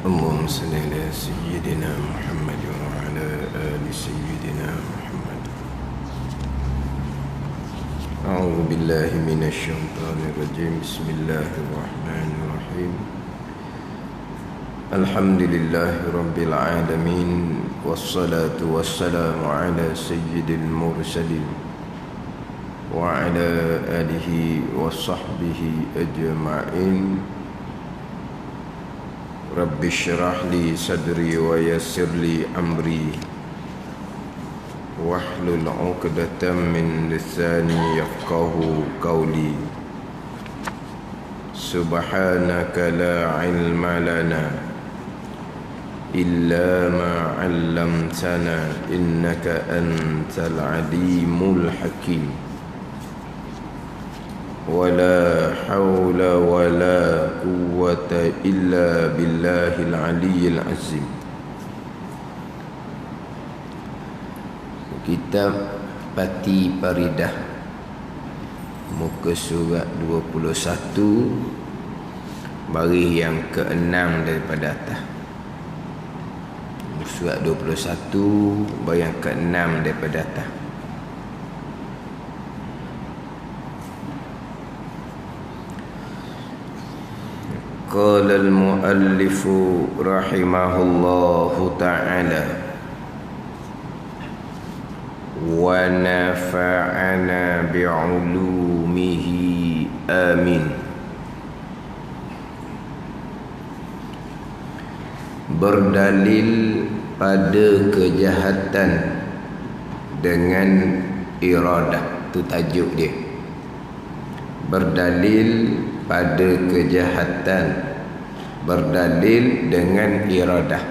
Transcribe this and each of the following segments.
اللهم صل على سيدنا محمد وعلى آل سيدنا محمد. أعوذ بالله من الشيطان الرجيم. بسم الله الرحمن الرحيم. الحمد لله رب العالمين، والصلاة والسلام على سيد المرسلين وعلى آله وصحبه أجمعين. رب اشرح لي صدري ويسر لي أمري واحلل عقدة من لساني يفقه قولي. سبحانك لا علم لنا إلا ما علمتنا إنك أنت العليم الحكيم. ولا حول ولا قوة إلا بالله العلي العظيم. Kitab Pati Paridah, muka surat 21, baris yang ke-6 daripada atas. Surat 21, baris yang ke-6 daripada atas. Qala al-muallif rahimahullahu ta'ala wa nafa'ana bi'ulumihi amin. Berdalil pada kejahatan dengan iradah, itu tajuk dia. Berdalil pada kejahatan, berdalil dengan iradah.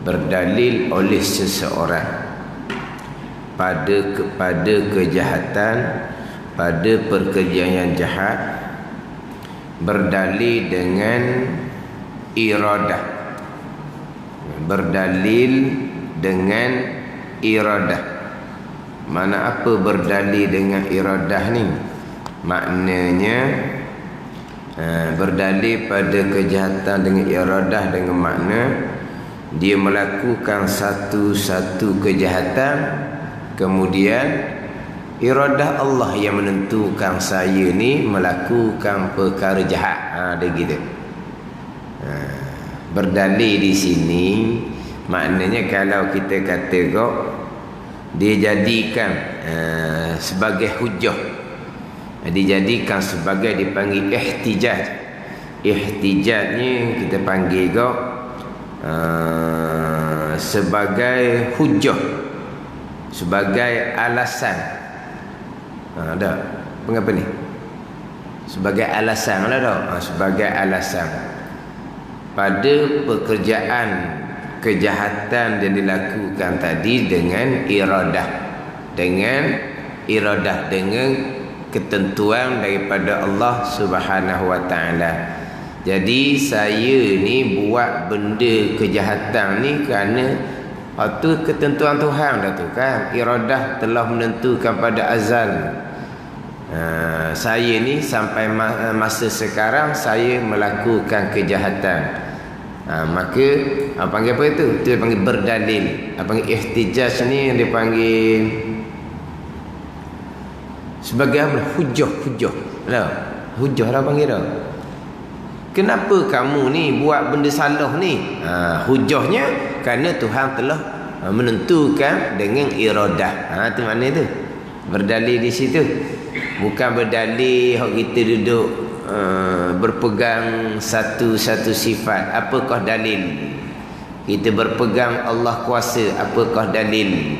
Berdalil oleh seseorang kepada kejahatan, pada perkerjaan yang jahat, berdalil dengan iradah. Berdalil dengan iradah. Mana apa berdalil dengan iradah ni? Maknanya berdalil pada kejahatan dengan iradah, dengan makna dia melakukan satu-satu kejahatan, kemudian iradah Allah yang menentukan saya ni melakukan perkara jahat. Dia gitu. Berdalil di sini maknanya kalau kita kata kok dia jadikan sebagai hujah, dijadikan sebagai, dipanggil ihtijaj. Ihtijajnya kita panggil kok sebagai hujah, sebagai alasan. Dah mengapa ni? Sebagai alasan lah dah. Sebagai alasan pada pekerjaan kejahatan yang dilakukan tadi dengan iradah, dengan ketentuan daripada Allah Subhanahu wa taala. Jadi saya ni buat benda kejahatan ni kerana itu ketentuan Tuhan dah tu kan. Iradah telah menentukan pada azal. Saya ni sampai masa sekarang saya melakukan kejahatan. Maka panggil apa itu? Dia panggil berdalil. Panggil ihtijaj ni dia panggil sebagai apa? Hujah. Hujah dah panggil dah. Kenapa kamu ni buat benda salah ni? Hujahnya kerana Tuhan telah menentukan dengan iradah. Itu makna tu. Berdalil di situ. Bukan berdalil hak kita duduk berpegang satu-satu sifat. Apakah dalil? Kita berpegang Allah kuasa. Apakah dalil?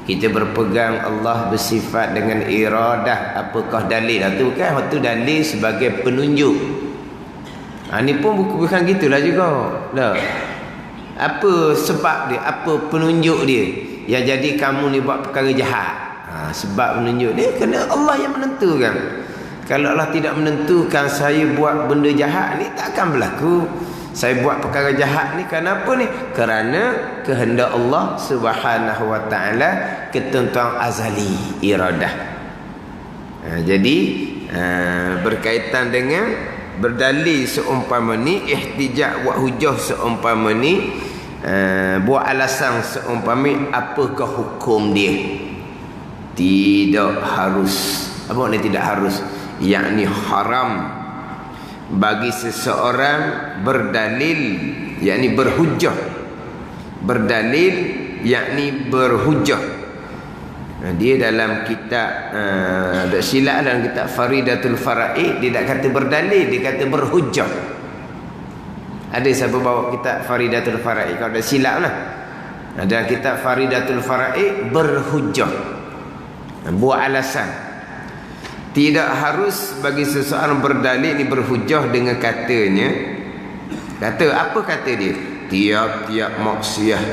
Kita berpegang Allah bersifat dengan iradah. Apakah dalil? Itu kan waktu dalil sebagai penunjuk. Ini pun bukan gitulah juga. Dah. Apa sebab dia? Apa penunjuk dia yang jadi kamu ni buat perkara jahat? Sebab penunjuk dia kerana Allah yang menentukan. Kalau Allah tidak menentukan saya buat benda jahat ni, tak akan berlaku. Saya buat perkara jahat ni kerana apa ni? Kerana kehendak Allah Subhanahu wa taala, ketentuan azali, iradah. Jadi berkaitan dengan berdalil seumpama ni, ihtijaj buat hujah seumpama ni, buat alasan seumpama, apakah hukum dia? Tidak harus. Apa makna tidak harus? Yakni haram bagi seseorang berdalil, yakni berhujah. Berdalil yakni berhujah. Dia dalam kitab ada silap dalam kitab Faridatul Faraid, dia tak kata berdalil, dia kata berhujah. Ada siapa bawa kitab Faridatul Faraid? Kalau ada silap lah. Dalam kitab Faridatul Faraid berhujah, buat alasan. Tidak harus bagi seseorang berdalil ni berhujah dengan katanya. Kata apa kata dia? Tiap-tiap maksiat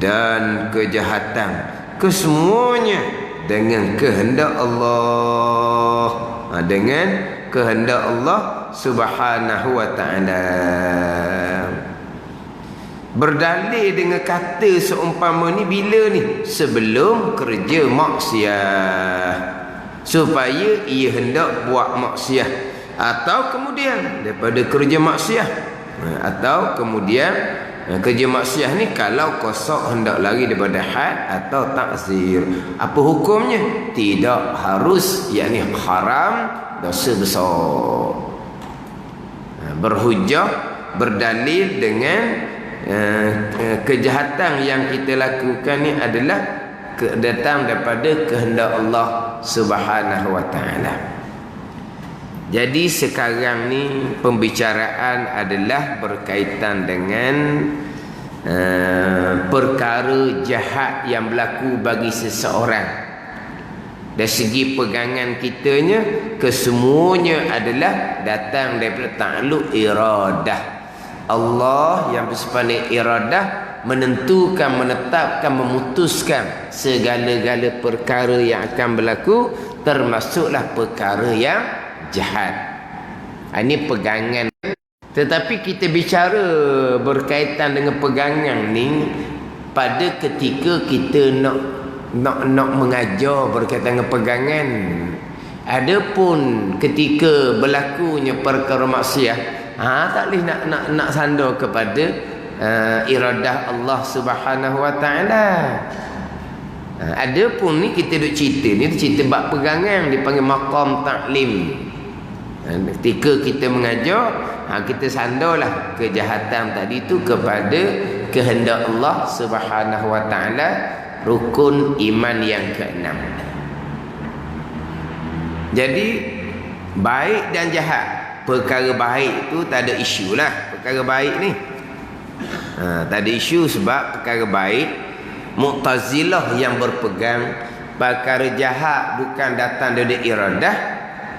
dan kejahatan, kesemuanya dengan kehendak Allah. Dengan kehendak Allah Subhanahu wa ta'ala. Berdalil dengan kata seumpama ni bila ni? Sebelum kerja maksiat, supaya ia hendak buat maksiat, atau kemudian daripada kerja maksiat, atau kemudian kerja maksiat ni kalau kosok hendak lari daripada had atau takzir. Apa hukumnya? Tidak harus, yakni haram, dosa besar. Berhujah, berdalil dengan kejahatan yang kita lakukan ni adalah datang daripada kehendak Allah Subhanahu wa ta'ala. Jadi sekarang ni pembicaraan adalah berkaitan dengan perkara jahat yang berlaku bagi seseorang. Dari segi pegangan kitanya, kesemuanya adalah datang daripada ta'alluq iradah. Allah yang bersifat iradah menentukan, menetapkan, memutuskan segala-gala perkara yang akan berlaku, termasuklah perkara yang jahat. Ini pegangan. Tetapi kita bicara berkaitan dengan pegangan ni pada ketika kita nak mengajar berkaitan dengan pegangan. Adapun ketika berlakunya perkara maksiat, tak boleh nak sandar kepada iradah Allah Subhanahu wa ta'ala. Adapun ni kita duk cerita ni, cerita bab pegangan, dipanggil maqam ta'lim. Ketika kita mengajar, kita sandarlah kejahatan tadi tu kepada kehendak Allah Subhanahu wa ta'ala, rukun iman yang keenam. Jadi baik dan jahat, perkara baik tu tak ada isu lah. Perkara baik ni tak ada isu, sebab perkara baik Mu'tazilah yang berpegang perkara jahat bukan datang dari iradah,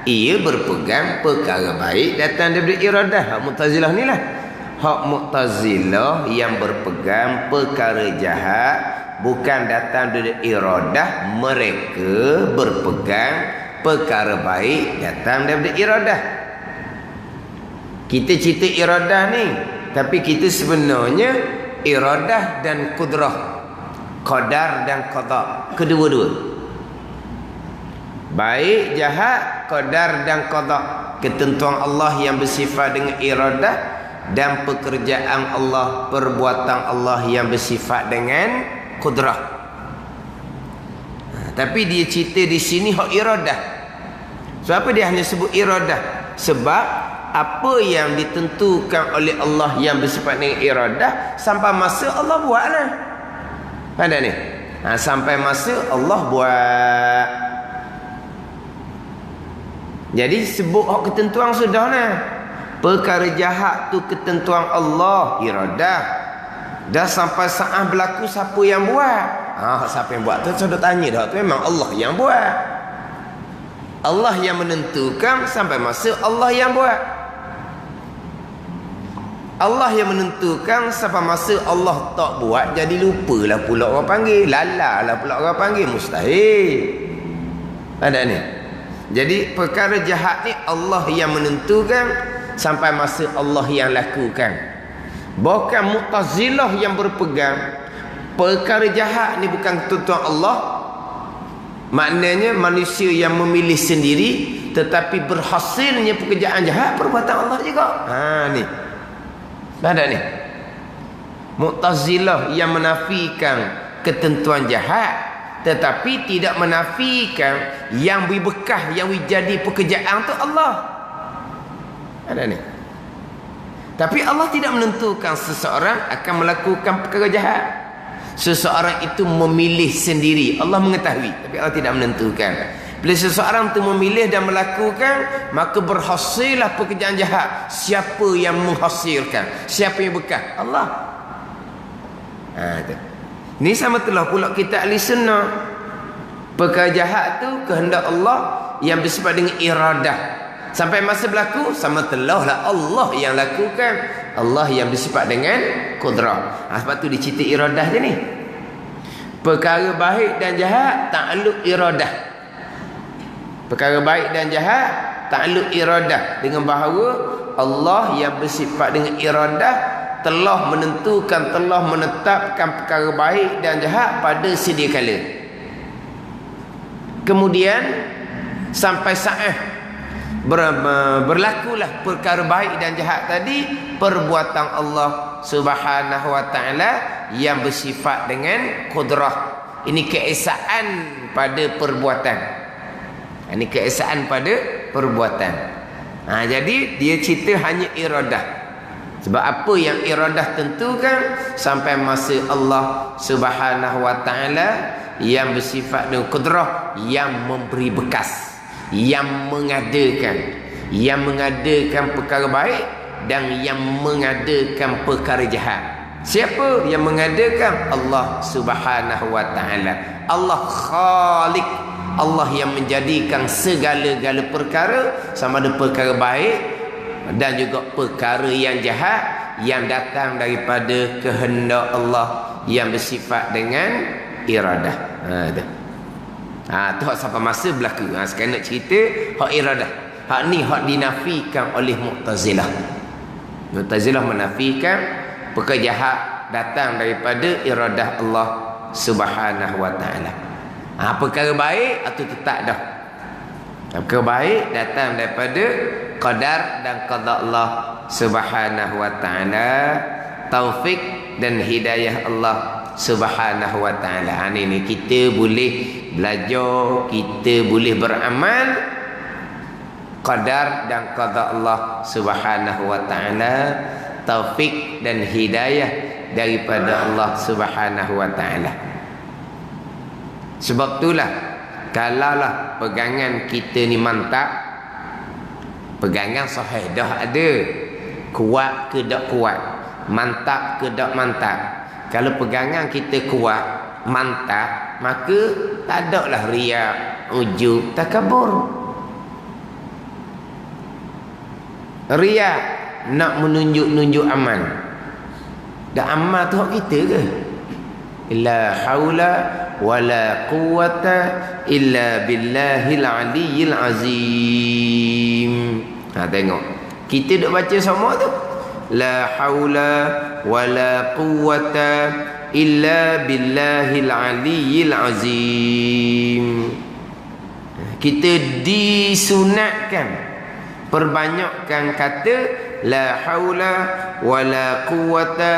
ia berpegang perkara baik datang dari iradah. Hak Mu'tazilah ni lah. Hak Mu'tazilah yang berpegang perkara jahat bukan datang dari iradah, mereka berpegang perkara baik datang daripada iradah. Kita cerita iradah ni, tapi kita sebenarnya iradah dan kudrah, qadar dan qada, kedua-dua. Baik jahat, qadar dan qada, ketentuan Allah yang bersifat dengan iradah, dan pekerjaan Allah, perbuatan Allah yang bersifat dengan kudrah. Tapi dia cerita di sini hak iradah. Sebab apa dia hanya sebut iradah? Sebab apa yang ditentukan oleh Allah yang bersifat dengan iradah, sampai masa Allah buat lah. Ada ni? Sampai masa Allah buat. Jadi sebut hak ketentuan sudah lah. Perkara jahat tu ketentuan Allah, iradah. Dah sampai saat berlaku, siapa yang buat? Siapa yang buat tu sudah tanya dah. Tu memang Allah yang buat. Allah yang menentukan, sampai masa Allah yang buat. Allah yang menentukan, sampai masa Allah tak buat, jadi lupalah pula orang panggil, lalalah pula orang panggil, mustahil. Ada ni. Jadi perkara jahat ni Allah yang menentukan, sampai masa Allah yang lakukan. Bukan Mu'tazilah yang berpegang perkara jahat ni bukan ketentuan Allah, Maknanya manusia yang memilih sendiri tetapi berhasilnya pekerjaan jahat, perbuatan Allah juga. Ni. Ada ni. Mu'tazilah yang menafikan ketentuan jahat tetapi tidak menafikan yang berbekah, yang jadi pekerjaan tu Allah. Ada ni. Tapi Allah tidak menentukan seseorang akan melakukan perkara jahat. Seseorang itu memilih sendiri. Allah mengetahui, tapi Allah tidak menentukan. Bila seseorang itu memilih dan melakukan, maka berhasillah pekerjaan jahat. Siapa yang menghasilkan? Siapa yang bekah? Allah. Itu. Ini sama telah pula kita ahli sunnah. Perkara jahat tu kehendak Allah yang bersifat dengan iradah. Sampai masa berlaku, sama telahlah Allah yang lakukan. Allah yang bersifat dengan kudrah. Sebab tu dicerita iradah je ni. Perkara baik dan jahat takluk iradah. Perkara baik dan jahat takluk iradah. Dengan bahawa Allah yang bersifat dengan iradah telah menentukan, telah menetapkan perkara baik dan jahat pada sedia kala. Kemudian sampai saat berlakulah perkara baik dan jahat tadi, perbuatan Allah Subhanahu wa taala yang bersifat dengan kudrah. Ini keesaan pada perbuatan. Ini keesaan pada perbuatan. Jadi dia cerita hanya iradah. Sebab apa yang iradah tentukan, sampai masa Allah Subhanahu wa taala yang bersifat dengan kudrah, yang memberi bekas, yang mengadakan perkara baik dan yang mengadakan perkara jahat. Siapa yang mengadakan? Allah Subhanahu wa taala. Allah Khaliq. Allah yang menjadikan segala-gala perkara, sama ada perkara baik dan juga perkara yang jahat, yang datang daripada kehendak Allah yang bersifat dengan iradah. Tu hak sampai masa berlaku. Sekarang nak cerita hak iradah. Hak ni hak dinafikan oleh Mu'tazilah. Mu'tazilah menafikan perkara jahat datang daripada iradah Allah Subhanahu wa taala. Perkara baik itu tetap dah. Perkara baik datang daripada qadar dan qada Allah Subhanahu wa taala, taufik dan hidayah Allah Subhanahu wa taala. Ini kita boleh belajar, kita boleh beramal qadar dan qada Allah Subhanahu wa taala, taufik dan hidayah daripada Allah Subhanahu wa taala. Sebab itulah kalaulah pegangan kita ni mantap, pegangan sahih dah ada, kuat ke tak kuat, mantap ke tak mantap. Kalau pegangan kita kuat, mantap, maka tak ada lah riak, ujub, takabur. Riak nak menunjuk-nunjuk amal. Dan amal tu hak kita ke? La haula wala quwata illa billahil aliyyil azim. Tengok. Kita duk baca semua tu. La haula wala quwata illa billahil aliyyil azim. Kita disunatkan perbanyakkan kata la haula wala quwata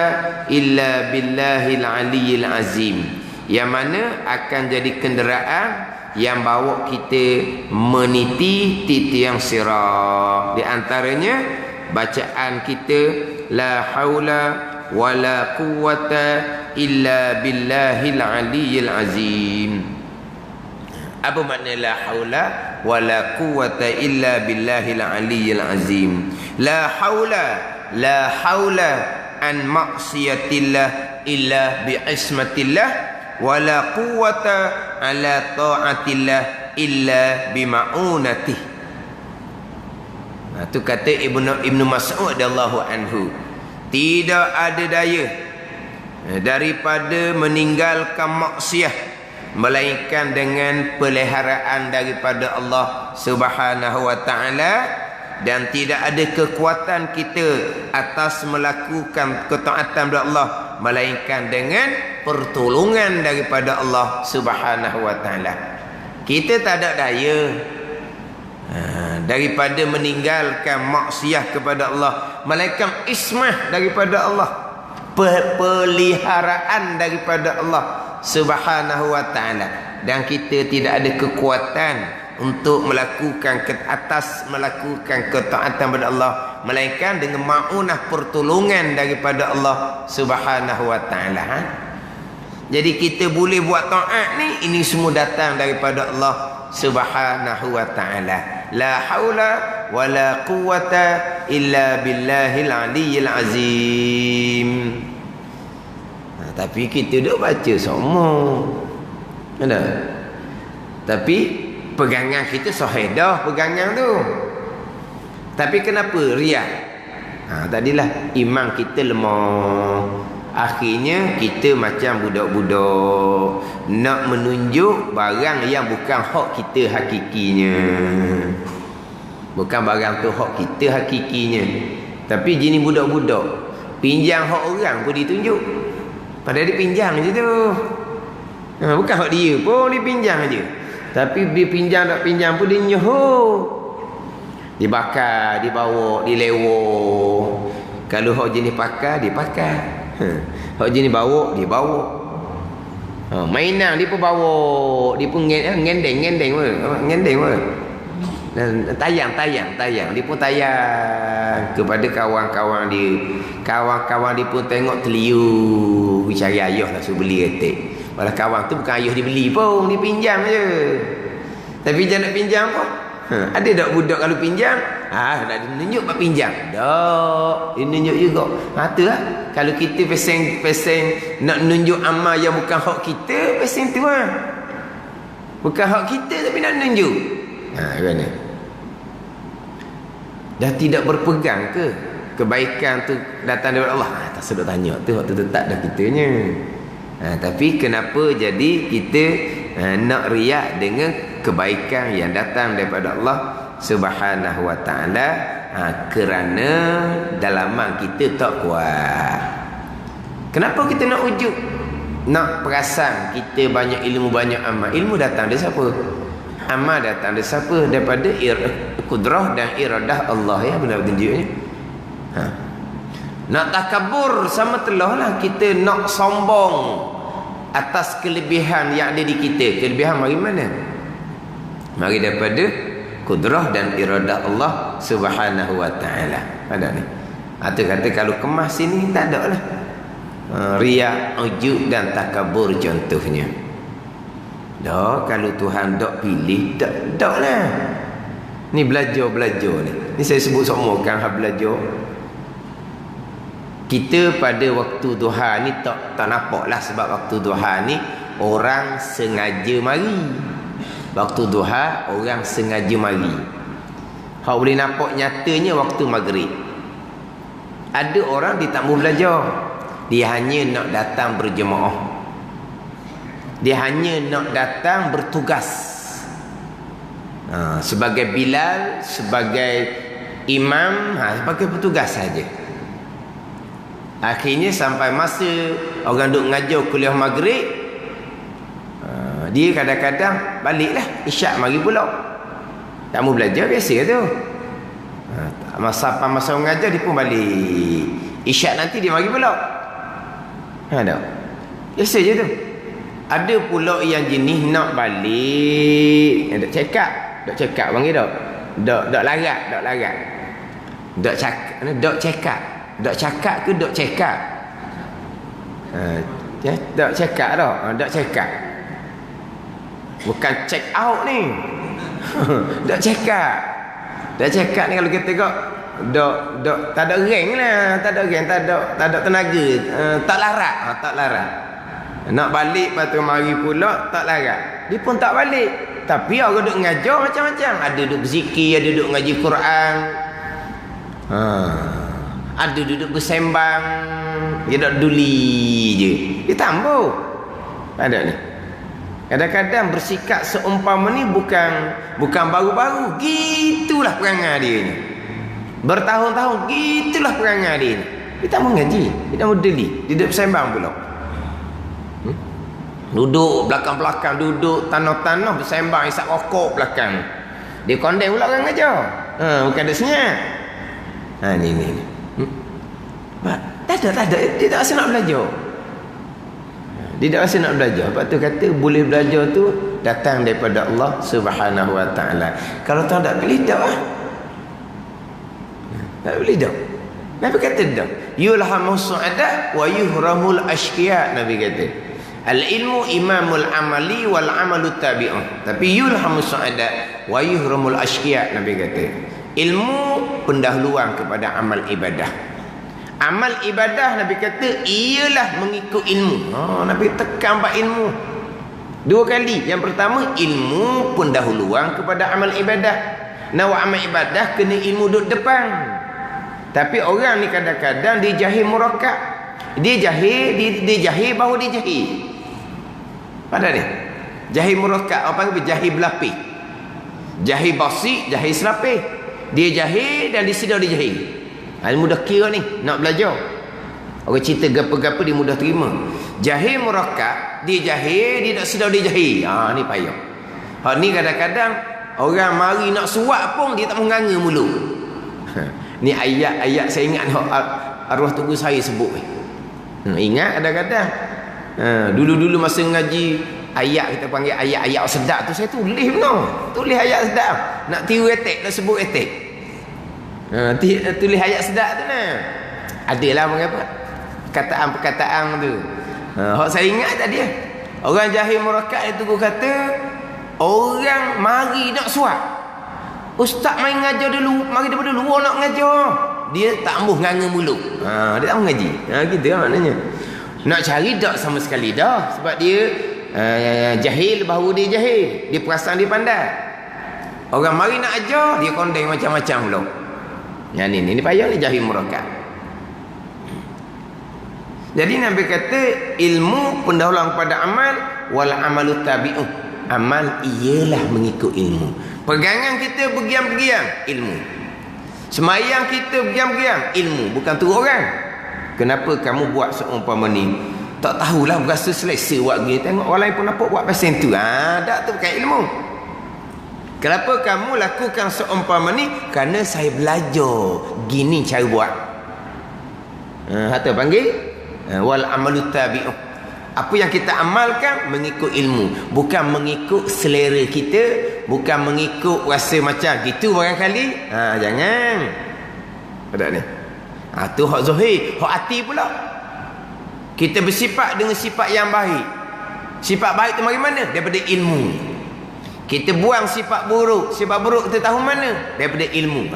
illa billahil aliyyil azim, yang mana akan jadi kenderaan yang bawa kita meniti titian sirat. Di antaranya bacaan kita la haula wala quwata illa billahil aliyyil azim. Apa makna la haula wala quwata illa billahil aliyyil azim? La haula an maksiatillah illa bi'ismatillah, wala quwata ala ta'atillah illa bima'unatih. Itu kata Ibnu Mas'ud radhiyallahu anhu. Tidak ada daya daripada meninggalkan maksiat melainkan dengan peliharaan daripada Allah Subhanahu wa taala, dan tidak ada kekuatan kita atas melakukan ketaatan kepada Allah melainkan dengan pertolongan daripada Allah Subhanahu wa taala. Kita tak ada daya daripada meninggalkan maksiat kepada Allah, melainkan ismah daripada Allah, peliharaan daripada Allah Subhanahu wa ta'ala. Dan kita tidak ada kekuatan untuk melakukan melakukan ketaatan kepada Allah, melainkan dengan maunah pertolongan daripada Allah Subhanahu wa ta'ala. Jadi kita boleh buat taat ni, ini semua datang daripada Allah Subhanahu wa ta'ala. La haula wa la quwata illa billahil aliyyil azim. Tapi kita duk baca semua. Ada. Tapi pegangan kita sahih dah pegangan tu. Tapi kenapa riak? Tadilah iman kita lemah. Akhirnya kita macam budak-budak nak menunjuk barang yang bukan hak kita hakikinya. Bukan barang tu hak kita hakikinya. Tapi jenis budak-budak pinjam hak orang pun ditunjuk. Padahal dia pinjam je tu. Bukan hak dia pun dia pinjam je. Tapi dia pinjam tak pinjam pun dia nyoh. Dibakar, dibawa, dilewor. Kalau hak jenis pakar, dia pakar. Hak jenis bawa, dia bawa. Mainan dia pun bawa, dia pun ngendeng pun. Tayang dia pun tayang kepada kawan-kawan dia. Kawan-kawan dia pun tengok teliu cari ayah lah suruh beli retik. Malah kawan tu bukan ayah dia beli pun, dia pinjam je. Tapi jangan nak pinjam pun. Ada tak budak kalau pinjam? Nak tunjuk buat pinjam. Tak, dia tunjuk juga. Tu lah. Kalau kita peseng nak nunjuk amal yang bukan hak kita, peseng tu lah. Bukan hak kita tapi nak nunjuk. Gimana? Dah tidak berpegang ke kebaikan tu datang daripada Allah? Tak sedap tanya tu, waktu tu tak dah kitanya. Tapi kenapa jadi kita nak riak dengan kebaikan yang datang daripada Allah Subhanahu wa ta'ala? Kerana dalaman kita tak kuat. Kenapa kita nak wujud? Nak perasan kita banyak ilmu, banyak amal. Ilmu datang dari siapa? Amal datang dari siapa? Daripada kudrah dan iradah Allah, ya, benar tunjuknya. Nak takabur sama telah lah kita nak sombong atas kelebihan yang ada di kita. Kelebihan mari mana? Mari daripada kudrah dan iradah Allah Subhanahu wa ta'ala. Ada ni. Atau kata kalau kemas sini tak ada lah. Riak, ujub dan takabur contohnya. Dah kalau Tuhan dak pilih dak lah. Ni belajar ni. Ni saya sebut semua kan belajar. Kita pada waktu duha ni tak nampak lah, sebab waktu duha ni orang sengaja mari. Waktu duha orang sengaja mari. Hak boleh nampak nyatanya waktu maghrib. Ada orang dia tak mau belajar. Dia hanya nak datang berjemaah. Dia hanya nak datang bertugas. Sebagai Bilal, sebagai imam, sebagai petugas saja. Akhirnya sampai masa orang duk ngajar kuliah maghrib, dia kadang-kadang baliklah isyak mari pula. Tak mau belajar biasa tu. Masa mengajar dia pun balik. Isyak nanti dia mari pula. Tak. Biasa je tu. Ada pula yang jenis nak balik, dok cakap panggil dok. Dok larat. Dok cakap. Dok cakap ke dok cakap? Dok cakap dah. Dok cakap. Bukan check out ni. Dok cakap. Dok cakap ni kalau kita tengok dok tak ada rank lah, tak ada tenaga, tak larat. Nak balik lepas tu mari pula tak larat. Dia pun tak balik. Tapi orang duk ngajar macam-macam. Ada duk berzikir, ada duk ngaji Quran. Ada duduk bersembang, dia tak peduli je. Dia tambah. Ada ni. Kadang-kadang bersikap seumpama ni bukan baru-baru. Gitulah perangai dia ni. Bertahun-tahun gitulah perangai dia ni. Dia tak mengaji, dia tak peduli. Dia duduk bersembang pula. Duduk belakang-belakang, duduk tanah-tanah bersembang isap rokok belakang. Dia condemn pula orang ajar. Bukan ada senyap. Ni. Tak ada. Dia tak rasa nak belajar. Dia tak rasa nak belajar. Sebab tu kata boleh belajar tu datang daripada Allah Subhanahu Wa Taala. Kalau tuan tak pilih tak lah. Tak boleh tak. Nabi kata tak. Yulhamus su'ada wa yuhramul ashqiya. Nabi kata. Al-ilmu imamul amali wal amalu tabi'un. Tapi yulhamus su'ada wa yuhramul ashqiya. Nabi kata. Ilmu pendahuluan kepada amal ibadah. Amal ibadah Nabi kata ialah mengikut ilmu. Nabi tekan bab ilmu 2 kali. Yang pertama ilmu pendahuluan kepada amal ibadah. Nak amal ibadah kena ilmu duduk depan. Tapi orang ni kadang-kadang dia jahil murakkab. Dia jahil baru dia jahil. Pada ni jahil murakkab apa panggil jahil berlapis. Jahil basit, jahil selapis. Dia jahil dan dia sedar dia jahil. Dia mudah kira ni nak belajar. Orang cerita gapa-gapa dia mudah terima. Jahil murakkab, dia jahil, dia tak sedar dia jahil. Ni payah. Ni kadang-kadang orang mari nak suap pun dia tak menganga mulut. Ni ayat-ayat saya ingat arwah tugu saya sebut. Ingat kadang-kadang. Dulu-dulu masa ngaji ayat kita panggil ayat-ayat sedap tu saya tulis benar. Tulis ayat sedap. Nak tiru etik, nak sebut etik. Tulis ayat sedap tu nah. Adalah mengapa perkataan-perkataan tu. Hak saya ingat tadi. Orang jahil murakkab itu kata orang mari nak suap. Ustaz main ngajar dulu, mari daripada luar nak ngajar. Dia tak ambuh nganga mulut. Dia tak mengaji. Gitu lah maknanya. Nak cari tak sama sekali dah. Sebab dia jahil baru dia jahil. Dia perasaan dia pandai. Orang mari nak ajar, dia condemn macam-macam pula. Yang ni payah ni jahil murakkab. Jadi Nabi kata ilmu pendahuluan kepada amal wal amalu tabi'un. Amal ialah mengikut ilmu. Pegangan kita bergiam-giam ilmu. Semayang kita bergiam-giam ilmu, bukan tu orang. Kenapa kamu buat seumpama ni? Tak tahulah berasa selesa buat gini. Tengok orang lain pun nampak buat pasal tu. Tak tu bukan ilmu. Kenapa kamu lakukan seumpama ni? Kerana saya belajar gini cara buat. Hatta panggil wal amalu tabi'un. Apa yang kita amalkan mengikut ilmu, bukan mengikut selera kita, bukan mengikut rasa macam gitu barangkali. Jangan. Ada ni. Tu hak zahir, hak hati pula. Kita bersifat dengan sifat yang baik. Sifat baik tu mari mana? Daripada ilmu. Kita buang sifat buruk. Sifat buruk kita tahu mana? Daripada ilmu.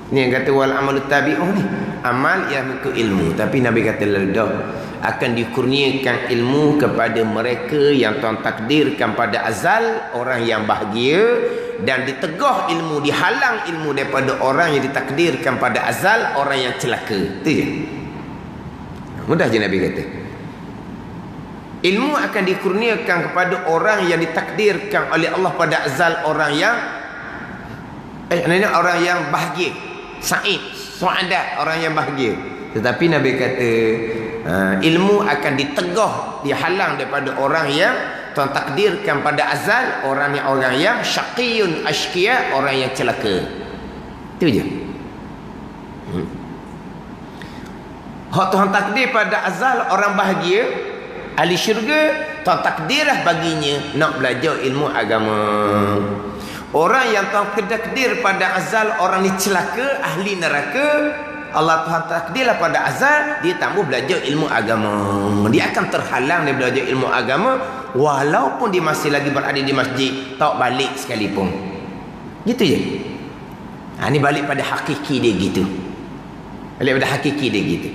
Ni yang kata wal amalu tabi'un ni. Amal yang mengikut ilmu. Tapi Nabi kata dah akan dikurniakan ilmu kepada mereka yang Tuhan takdirkan pada azal, orang yang bahagia, dan ditegah ilmu, dihalang ilmu daripada orang yang ditakdirkan pada azal, orang yang celaka. Itu je. Mudah je Nabi kata. Ilmu akan dikurniakan kepada orang yang ditakdirkan oleh Allah pada azal, orang yang orang yang bahagia, sa'id, su'ada, orang yang bahagia. Tetapi Nabi kata ilmu akan ditegah, dihalang daripada orang yang Tuhan takdirkan pada azal, orang yang syaqiyun ashqiya, orang yang celaka. Itu je. Hak Tuhan takdir pada azal orang bahagia, ahli syurga, Tuhan takdirlah baginya nak belajar ilmu agama. Orang yang Tuhan takdir pada azal orang ni celaka, ahli neraka, Allah Tuhan takdirlah pada azal dia tak mau belajar ilmu agama. Dia akan terhalang dari belajar ilmu agama walaupun dia masih lagi berada di masjid, tak balik sekalipun. Gitu je. Ni balik pada hakiki dia gitu. Balik pada hakiki dia gitu.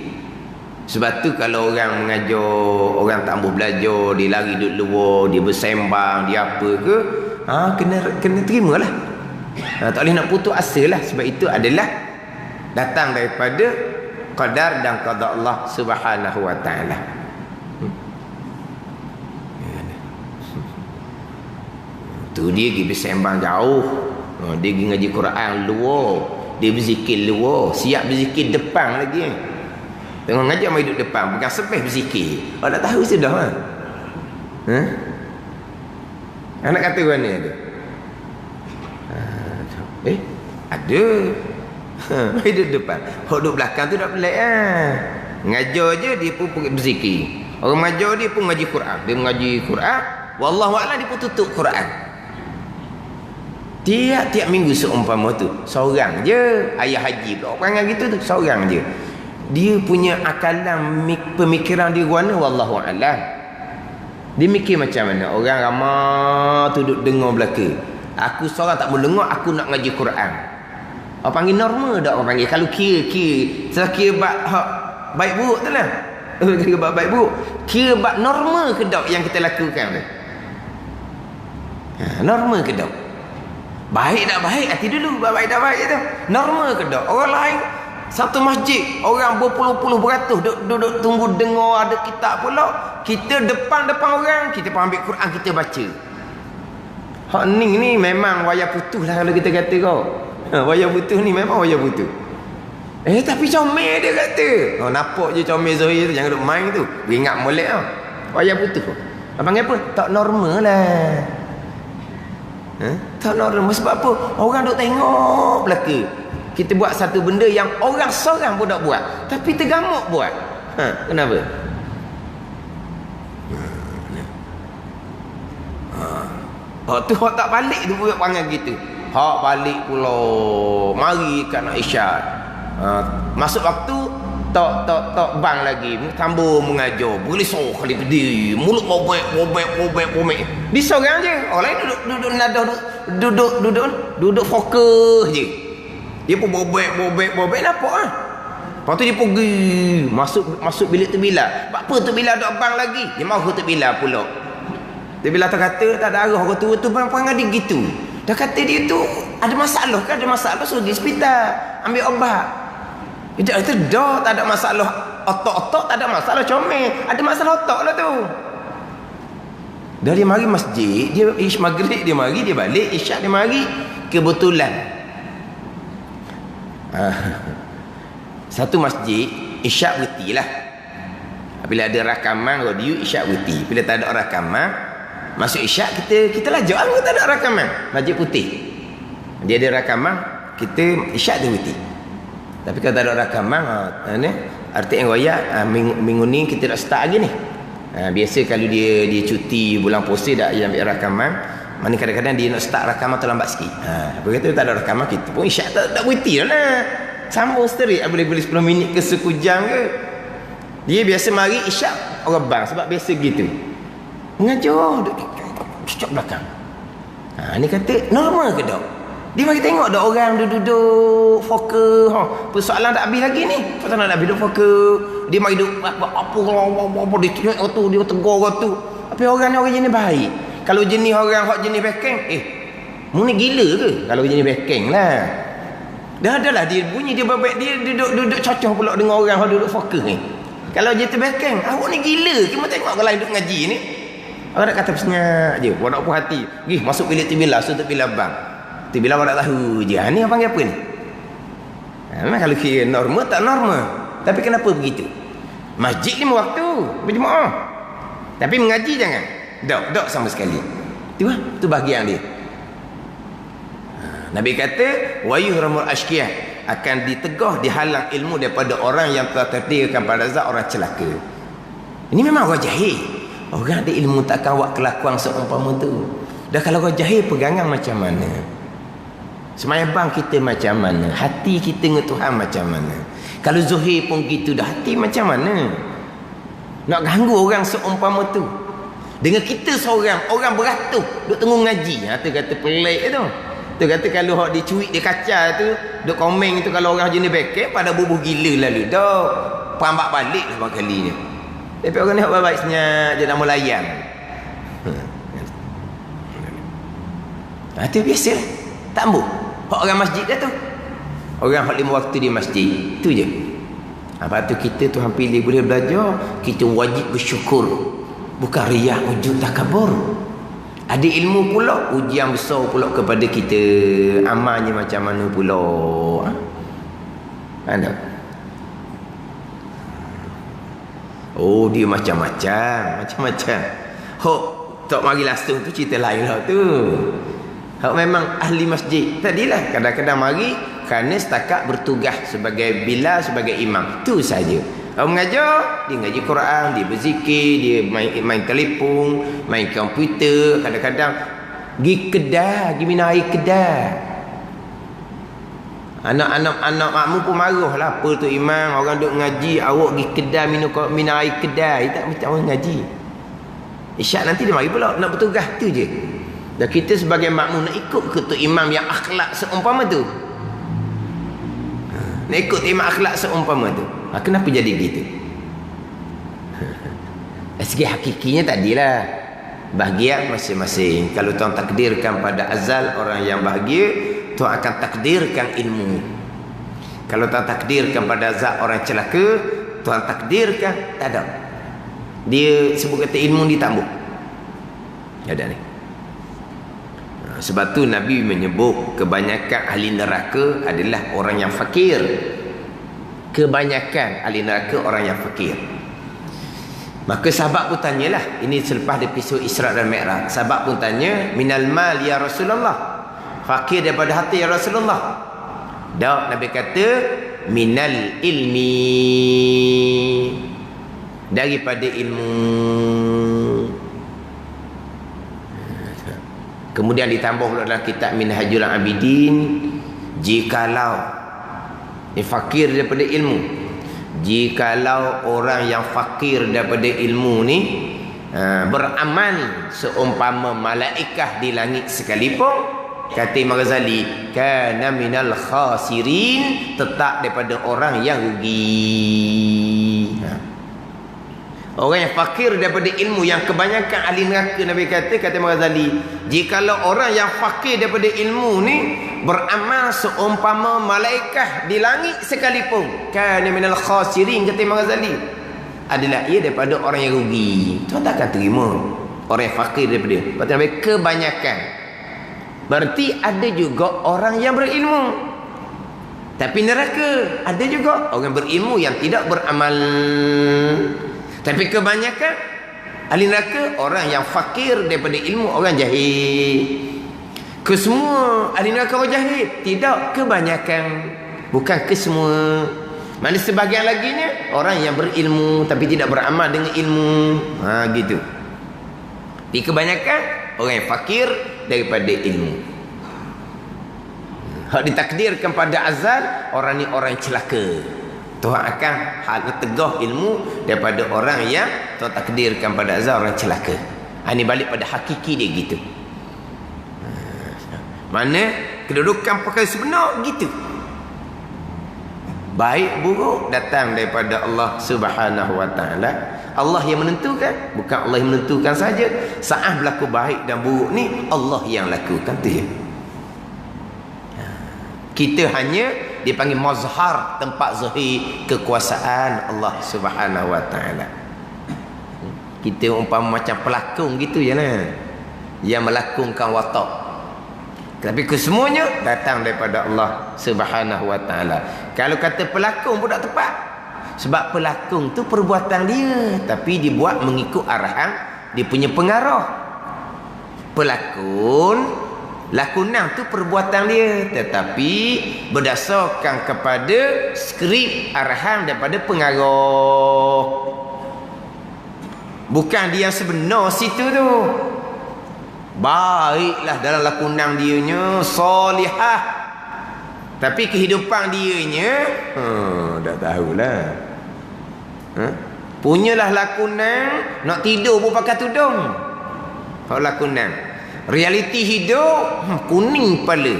Sebab tu kalau orang mengajar, orang tak mau belajar, dia lari duduk luar, dia bersembang, dia apa ke, kena terimalah. Tak boleh nak putus asa lah. Sebab itu adalah datang daripada qadar dan qada Allah Subhanahu wa taala. Tu dia pergi bersembang jauh. Dia pergi ngaji Quran luar, dia berzikir luar, siap berzikir depan lagi. Tengok ngaji mai duduk depan, bukan sepeh berzikir. Tak tahu sudah kan. Ha? Anak kata mana ada? Ada. Mai duduk depan. Hok duduk belakang tu dak pelik ah. Ngajar je dia pun berzikir. Orang mengajar dia pun ngaji Quran. Dia mengaji Quran, wallahu a'lam dia pun tutup Quran. Tiap-tiap minggu seumpama tu, seorang je ayah haji pula orang gitu tu, seorang je. Dia punya akalan pemikiran dia warna wallahu a'lam. Dia mikir macam mana? Orang ramai tu duduk dengar belaka. Aku seorang tak boleh dengar, aku nak ngaji Quran. Orang panggil norma dak orang panggil. Kalau kira baik buruk tu lah. Kira baik buruk. Kira bab norma ke dak yang kita lakukan tu? Norma ke dak? Baik tak baik hati dulu, baik tak baik tu. Norma ke dak? Orang lain satu masjid, orang berpuluh-puluh beratus duduk tunggu dengar ada kitab pula. Kita depan-depan orang, kita pun ambil Quran, kita baca. Hak ni memang wayar putus lah kalau kita kata kau. Wayar putus ni memang wayar putus. Tapi comel dia kata. Nampak je comel Zohir tu, jangan duk main tu. Ingat molek tau. Wayar putus. Abang apa? Tak normal lah. Tak normal. Sebab apa? Orang duk tengok belaka. Kita buat satu benda yang orang seorang pun tak buat, tapi tergamuk buat. Kenapa? Tu hak tak balik tu buat panggil gitu. Hak balik pula. Mari kat nak isyak. Masuk waktu tak bang lagi. Tambah mengajar. Berlisah kali berdiri. Mulut bobek. Dia seorang je. Orang lain duduk nadah, duduk fokus je. Dia pun bobek nampak ah. Lepas tu dia pergi masuk bilik terbilang. Apa terbilang tak bang lagi? Dia mahu terbilang pula. Terbilang tak kata tak ada arah orang tua tu perang dia gitu. Dah kata dia tu ada masalah kan, ada masalah suruh pergi hospital ambil obat. Dia kata dah tak ada masalah otak tak ada masalah comel. Ada masalah otak lah tu. Dah dia mari masjid, dia maghrib dia mari, dia balik isyak dia mari, kebetulan satu masjid isyak berhenti lah. Bila ada rakaman radio isyak berhenti. Bila tak ada rakaman masuk isyak, kita lajak lah. Tak ada rakaman Masjid Putih dia ada rakaman, kita isyak tu berhenti. Tapi kalau tak ada rakaman arti yang royak minggu ni kita nak start lagi ni. Biasa kalau dia cuti bulan puasa dah dia ambil rakaman. Mana kadang-kadang dia nak start rakaman terlambat sikit. Begitu tak ada rakaman, kita pun isyak tak berhenti lah. Sambung straight. Boleh 10 minit ke 1 jam ke. Dia biasa mari isyak orang bang. Sebab biasa gitu. Mengajar cucuk belakang. Ni kata normal ke tak? Dia mari tengok dah orang duduk fokus. Persoalan tak habis lagi ni. Persoalan tak habis duduk fokus. Dia mari duduk apa dia tengok tu, dia tegur orang tu. Tapi orang ni orang jenis baik. Kalau jenis orang hak jenis bekeng, mu ni gila ke? Kalau jenis bekeng lah. Dah adalah dia bunyi dia babak dia duduk cocok pula dengan orang hak duduk fokus ni. Kalau jenis bekeng, awak ni gila. Kita tengok orang lain duduk ngaji ni. Orang nak kata senyap je, orang nak puas hati. Pergi masuk bilik terbilang, suruh terbilang bang. Terbilang orang tak tahu je. Ni apa panggil apa ni? Memang kalau kira norma tak norma. Tapi kenapa begitu? Masjid 5 waktu berjemaah. Tapi mengaji jangan. Dok sama sekali. Tu bahagian dia. Nabi kata wa yuhramul ashqiyah, akan ditegah, dihalang ilmu daripada orang yang telah tertirakan pada zat orang celaka. Ini memang orang jahil. Orang ada ilmu takkan buat kelakuan seumpama tu. Dah kalau orang jahil pegangan macam mana? Semayang kita macam mana? Hati kita dengan Tuhan macam mana? Kalau Zuhir pun gitu dah, hati macam mana? Nak ganggu orang seumpama tu. Dengan kita seorang, orang beratus duk tengok ngaji. Tu kata pelik tu. Tu kata kalau hak dicuik dia kaca tu, duk komen tu kalau orang jenis bekek pada bubuh gila lalu. Dah pambak balik lah bang kali ni. Tapi orang ni hak baik senyap je nak melayan. Tu biasa. Tak ambuh. Hak orang masjid dah tu. Orang hak 5 waktu di masjid. Tu je. Lepas tu kita Tuhan pilih boleh belajar, kita wajib bersyukur. Bukan riak, ujub, takabur. Ada ilmu pula, ujian besar pula kepada kita. Amalnya macam mana pula. Ada. Oh, dia macam-macam. Macam-macam. Hok tak mari langsung tu cerita lain lah tu. Hak memang ahli masjid tadilah kadang-kadang mari kerana setakat bertugas sebagai Bilal, sebagai imam, tu saja. Orang mengajar, dia ngaji Quran, dia berzikir, dia main telefon, main komputer, kadang-kadang pergi kedai, pergi minum air kedai. Anak makmum pun marah lah, apa tu imam, orang duk ngaji, awak pergi kedai minum air kedai, tak macam orang ngaji. Isyak nanti dia mari pula nak bertugas, tu je. Dan kita sebagai makmum nak ikut ke tu imam yang akhlak seumpama tu? Nak ikut imam akhlak seumpama tu? Kenapa jadi gitu? Segi hakikinya tadilah bahagia masing-masing. Kalau Tuhan takdirkan pada azal orang yang bahagia, Tuhan akan takdirkan ilmu. Kalau Tuhan takdirkan pada azal orang celaka, Tuhan takdirkan tak ada. Dia sebut kata ilmu ditambah. Ada ni. Sebab tu Nabi menyebut kebanyakan ahli neraka adalah orang yang fakir. Kebanyakan ahli neraka orang yang fakir. Maka sahabat pun tanyalah, ini selepas episod Isra dan Mi'raj. Sahabat pun tanya, minal mal ya Rasulullah, fakir daripada harta ya Rasulullah? Dak, Nabi kata minal ilmi, daripada ilmu. Kemudian ditambah pula dalam kitab Minhajul Abidin, jikalau fakir daripada ilmu, jikalau orang yang fakir daripada ilmu ni beramal seumpama malaikah di langit sekalipun, kata Imam Ghazali, kana minal khasirin, tetap daripada orang yang rugi. Orang yang fakir daripada ilmu, yang kebanyakan ahli neraka, Nabi kata Imam Ghazali, jikalau orang yang fakir daripada ilmu ni beramal seumpama malaikah di langit sekalipun, kana minal khasirin, kata Imam Ghazali, adalah ia daripada orang yang rugi. Tuan tak akan terima orang yang fakir daripada dia. Kata Nabi, kebanyakan. Berarti ada juga orang yang berilmu tapi neraka. Ada juga orang berilmu yang tidak beramal. Tapi kebanyakan ahli neraka orang yang fakir daripada ilmu, orang jahil. Kesemua ahli neraka orang jahil? Tidak, kebanyakan. Bukan kesemua. Mana sebahagian laginya orang yang berilmu tapi tidak beramal dengan ilmu. Gitu. Tapi kebanyakan orang yang fakir daripada ilmu. Hak ditakdirkan pada azal, orang ni orang yang celaka. Tuhan akan tegah ilmu daripada orang yang Tuhan takdirkan pada azal, orang celaka. Ini balik pada hakiki dia gitu. Mana kedudukan perkara sebenar gitu. Baik buruk datang daripada Allah Subhanahu wa taala. Allah yang menentukan, bukan Allah yang menentukan saja. Saat berlaku baik dan buruk ni Allah yang lakukan tu ya. Kita hanya dipanggil mazhar, tempat zahir kekuasaan Allah Subhanahu wa taala. Kita umpama macam pelakon gitu je lah, yang melakonkan watak. Tapi kesemuanya datang daripada Allah Subhanahu wa taala. Kalau kata pelakon pun tak tepat. Sebab pelakon tu perbuatan dia, tapi dibuat mengikut arahan dia punya pengarah. Pelakon, lakonan tu perbuatan dia, tetapi berdasarkan kepada skrip arahan daripada pengarah. Bukan dia yang sebenar situ tu. Baiklah dalam lakonan dianya, solihah, tapi kehidupan dianya tak tahulah. Punyalah lakonan, nak tidur pun pakai tudung. Hak lakonan realiti hidup kuning kepala.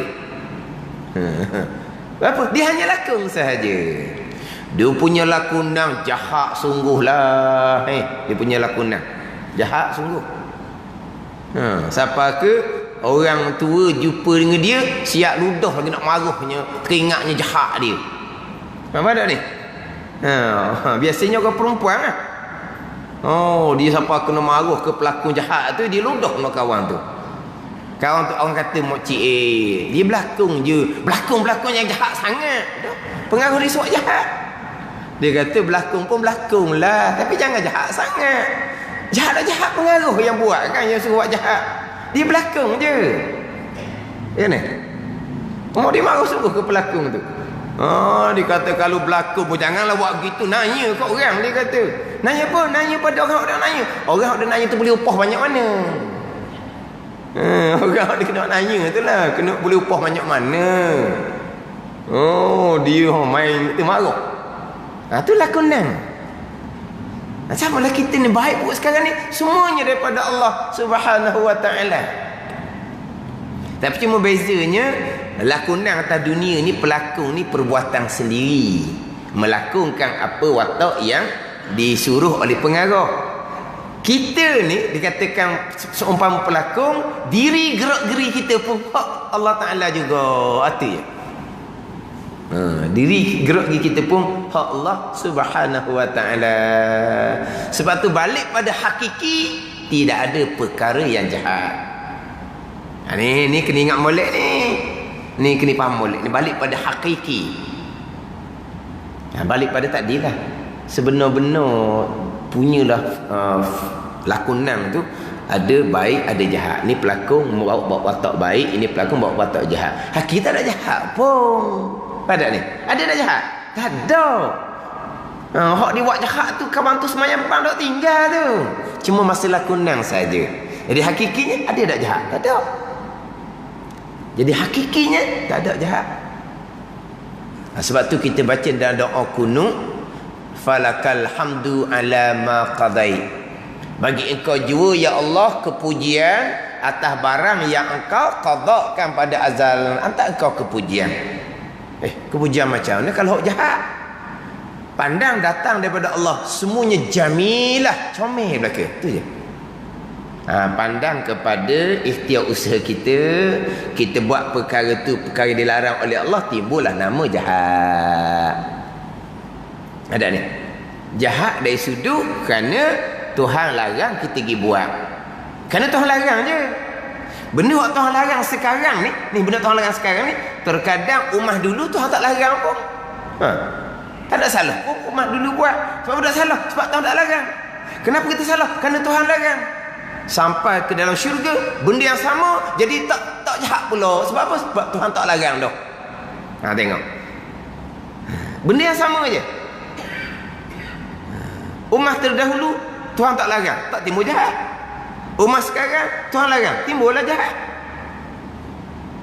Apa? Dia hanya lakon sahaja. Dia punya lakonan jahat sungguhlah. Dia punya lakonan jahat sungguh. Siapa ke orang tua jumpa dengan dia, siap ludah lagi nak marahnya, teringatnya jahat dia. Faham tak ni? Biasanya orang perempuan lah. Dia siapa kena marah ke pelakon jahat tu, dia ludah dengan kawan tu. Kawan tu orang kata mokcik, dia berlakon je. Berlakon yang jahat sangat. Pengaruh dia suat jahat. Dia kata berlakon pun berlakon lah, tapi jangan jahat sangat. Jahat pengaruh yang buat kan, yang suruh buat jahat. Dia pelakon je. Ya ni. Dia marah suruh ke pelakon tu. Dia kata kalau berlakon pun janganlah buat begitu. Nanya kat orang, dia kata. Nanya apa? Nanya pada orang nanya. Orang yang nanya tu boleh upah banyak mana? Orang dia kena nanya tu lah. Kena boleh upah banyak mana? Dia main tu marah. Tu lakonan. Sama lah kita ni baik buat sekarang ni. Semuanya daripada Allah Subhanahu wa ta'ala. Tapi cuma bezanya, lakonan atas dunia ni, pelakon ni perbuatan sendiri. Melakonkan apa watak yang disuruh oleh pengarah. Kita ni dikatakan seumpama pelakon, diri gerak-geri kita pun hak Allah Ta'ala juga. Itu je. Diri gerak-geri kita pun hak Allah Subhanahu wa Ta'ala. Sebab tu balik pada hakiki, tidak ada perkara yang jahat. Ni kena ingat molek ni. Ni kena faham molek ni. Balik pada hakiki. Balik pada takdir lah. Sebenar-benar punyalah lakonan tu ada baik ada jahat. Ni pelakon bawa watak baik, ini pelakon bawa watak jahat. Kita tak ada jahat pun. Pada ni ada tak jahat? Tak ada. Hak dia buat jahat tu kawan tu semayang bang tak tinggal tu. Cuma masa lakonan saja. Jadi hakikinya ada tak jahat? Tak ada. Jadi hakikinya tak ada jahat. Sebab tu kita baca dalam doa kunut, falakal hamdu ala ma qadai. Bagi engkau jua ya Allah kepujian atas barang yang engkau qadakan pada azal. Hantar engkau kepujian. Kepujian macam ni kalau hak jahat. Pandang datang daripada Allah, semuanya jamilah, comel belaka. Tu je. Pandang kepada ikhtiar usaha kita, kita buat perkara tu, perkara dilarang oleh Allah, timbullah nama jahat. Ada ni. Jahat dari sudut kerana Tuhan larang kita pergi buat. Kerana Tuhan larang je. Benda yang Tuhan larang sekarang ni benda Tuhan larang sekarang ni, terkadang ummah dulu Tuhan tak larang pun. Tak ada salah pun ummah dulu buat. Sebab tak salah, sebab Tuhan tak larang. Kenapa kita salah? Kerana Tuhan larang. Sampai ke dalam syurga, benda yang sama jadi tak jahat pula. Sebab apa? Sebab Tuhan tak larang dah. Tengok. Benda yang sama je. Ummah terdahulu Tuhan tak larang, tak timbul jahat. Ummah sekarang Tuhan larang, timbullah jahat.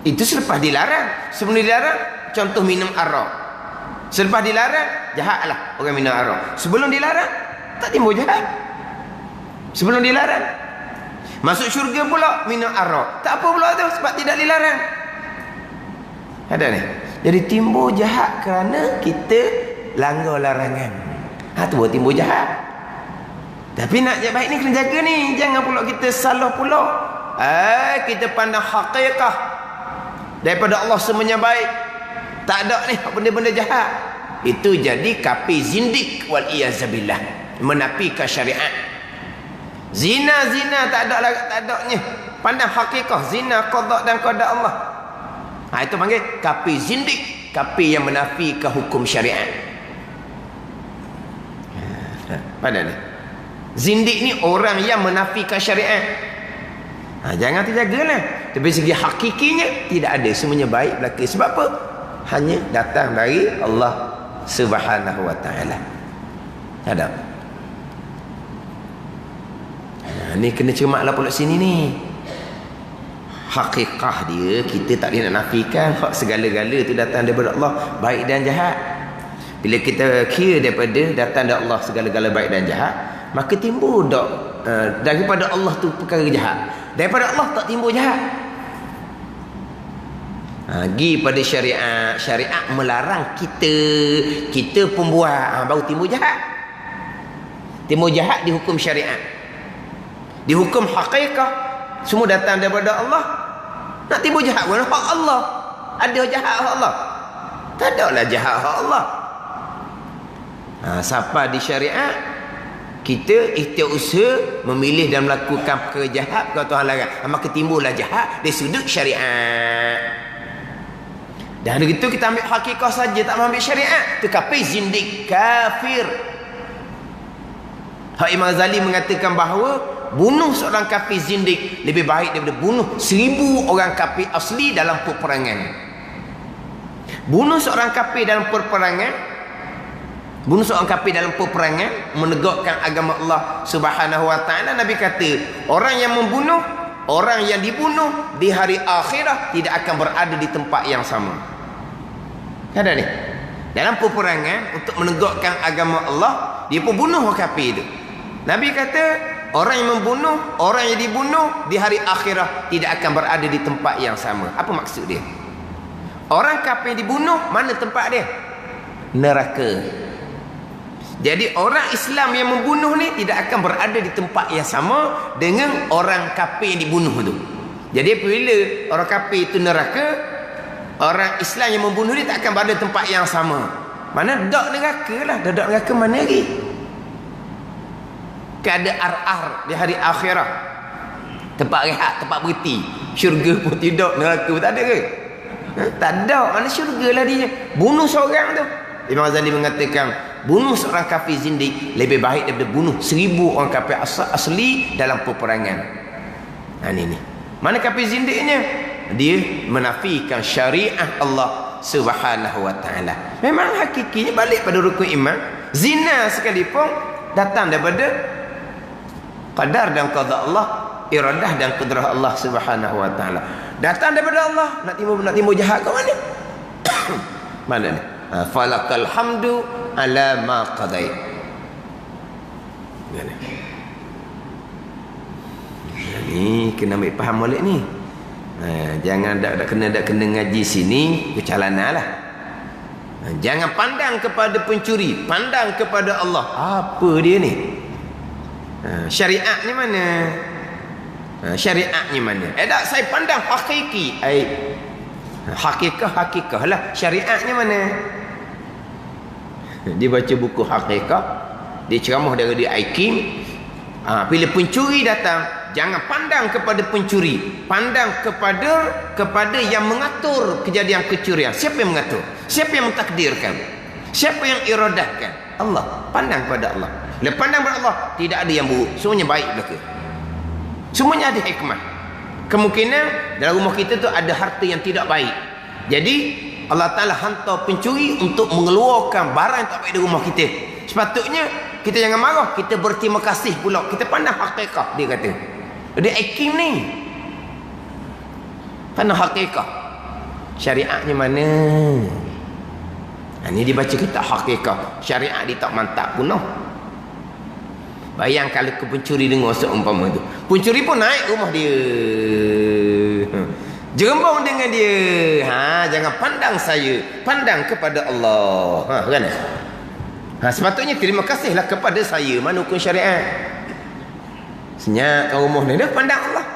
Itu selepas dilarang. Sebelum dilarang, contoh minum arak. Selepas dilarang, jahatlah orang minum arak. Sebelum dilarang, tak timbul jahat. Sebelum dilarang. Masuk syurga pula minum arak. Tak apa pula tu sebab tidak dilarang. Ada ni. Jadi timbul jahat kerana kita langgar larangan. Tu buat timbul jahat. Tapi nak baik ni kena jaga ni. Jangan pula kita salah pula. Kita pandang hakikah daripada Allah semuanya baik. Tak ada ni benda-benda jahat. Itu jadi kafir zindik wal iyazabillah. Menafikan syariat. Zina tak adanya. Pandang hakikah zina qada dan qada Allah. Itu panggil kafir zindik, kafir yang menafikan hukum syariat. Pada ni zindik ni orang yang menafikan syariat. Jangan terjagalah. Tapi segi hakikinya tidak ada, semuanya baik belaka. Sebab apa? Hanya datang dari Allah Subhanahu wa ta'ala. Ada. Ni kena cermatlah pula sini ni. Hakikah dia kita tak boleh nak nafikan. Hak segala-gala tu datang daripada Allah, baik dan jahat. Bila kita kira daripada datang dari Allah segala-gala baik dan jahat, maka timbul daripada Allah tu perkara jahat. Daripada Allah tak timbul jahat. Pergi pada syariat. Syariat melarang kita pun buat, baru timbul jahat. Timbul jahat di hukum syariat. Di hukum hakikah, semua datang daripada Allah. Nak timbul jahat pun hak Allah. Ada jahat hak Allah? Tak ada lah jahat hak Allah. Siapa di syariat, kita ikhtiar usaha memilih dan melakukan perkara jahat kalau Tuhan larang, maka timbullah jahat dari sudut syariat. Dan begitu kita ambil hakikah saja, tak ambil syariat, tu kafir zindik, kafir. Hak Imam Ghazali mengatakan bahawa bunuh seorang kafir zindik lebih baik daripada bunuh 1000 orang kafir asli dalam peperangan. Bunuh seorang kafir dalam peperangan menegakkan agama Allah Subhanahu wa taala. Nabi kata, orang yang membunuh, orang yang dibunuh di hari akhirat tidak akan berada di tempat yang sama. Ada ni. Dalam peperangan untuk menegakkan agama Allah, dia pun bunuh orang kafir itu. Nabi kata, orang yang membunuh, orang yang dibunuh di hari akhirat tidak akan berada di tempat yang sama. Apa maksud dia? Orang kafir dibunuh, mana tempat dia? Neraka. Jadi orang Islam yang membunuh ni tidak akan berada di tempat yang sama dengan orang kafir yang dibunuh tu. Jadi apabila orang kafir itu neraka, orang Islam yang membunuh dia tak akan berada di tempat yang sama. Mana dak neraka lah, dak neraka mana lagi? Keada ar-ar di hari akhirat. Tempat rehat, tempat berhenti. Syurga pun tidak, neraka pun tak ada ke? Tak ada, mana syurga lah dia. Bunuh seorang tu. Imam Ghazali mengatakan, bunuh seorang kafir zindik lebih baik daripada bunuh 1000 orang kafir asli dalam peperangan. Ini. Mana kafir zindiknya? Dia menafikan syariat Allah Subhanahu wa taala. Memang hakikinya balik pada rukun iman. Zina sekalipun datang daripada qadar dan qada Allah, iradah dan qudrah Allah Subhanahu wa taala. Datang daripada Allah. Nak timbul jahat kat mana? Mana ni? Falakal hamdu ala ma qadait. Ni kena ambil faham molek ni. Jangan dak kena ngaji sini kecalanalah. Jangan pandang kepada pencuri, pandang kepada Allah. Apa dia ni? Syariat ni mana? Syariat ni mana? Tak, saya pandang hakiki. Hakikah lah. Syariat ni mana? Dia baca buku Hakikah, dia ceramah dari Aikim. Bila pencuri datang, jangan pandang kepada pencuri, pandang kepada yang mengatur kejadian kecurian. Siapa yang mengatur? Siapa yang mentakdirkan? Siapa yang iradahkan? Allah. Pandang kepada Allah. Bila pandang kepada Allah, tidak ada yang buruk, semuanya baik belaka. Semuanya ada hikmah. Kemungkinan dalam rumah kita tu ada harta yang tidak baik. Jadi Allah Ta'ala hantar pencuri untuk mengeluarkan barang yang tak baik di rumah kita. Sepatutnya kita jangan marah, kita berterima kasih pula. Kita pandang hakikah, dia kata. Dia Hakim ni pandang hakikah. Syariatnya mana? Ini dibaca kitab Hakikah. Syariat dia tak mantap pun. Bayang kalau ke pencuri dengar seumpama tu. Pencuri pun naik rumah dia. Jerembang dengan dia. Jangan pandang saya, pandang kepada Allah. Kan? Sepatutnya terima kasihlah kepada saya. Mana hukum syariat? Senyap kat rumah ni, dia pandang Allah.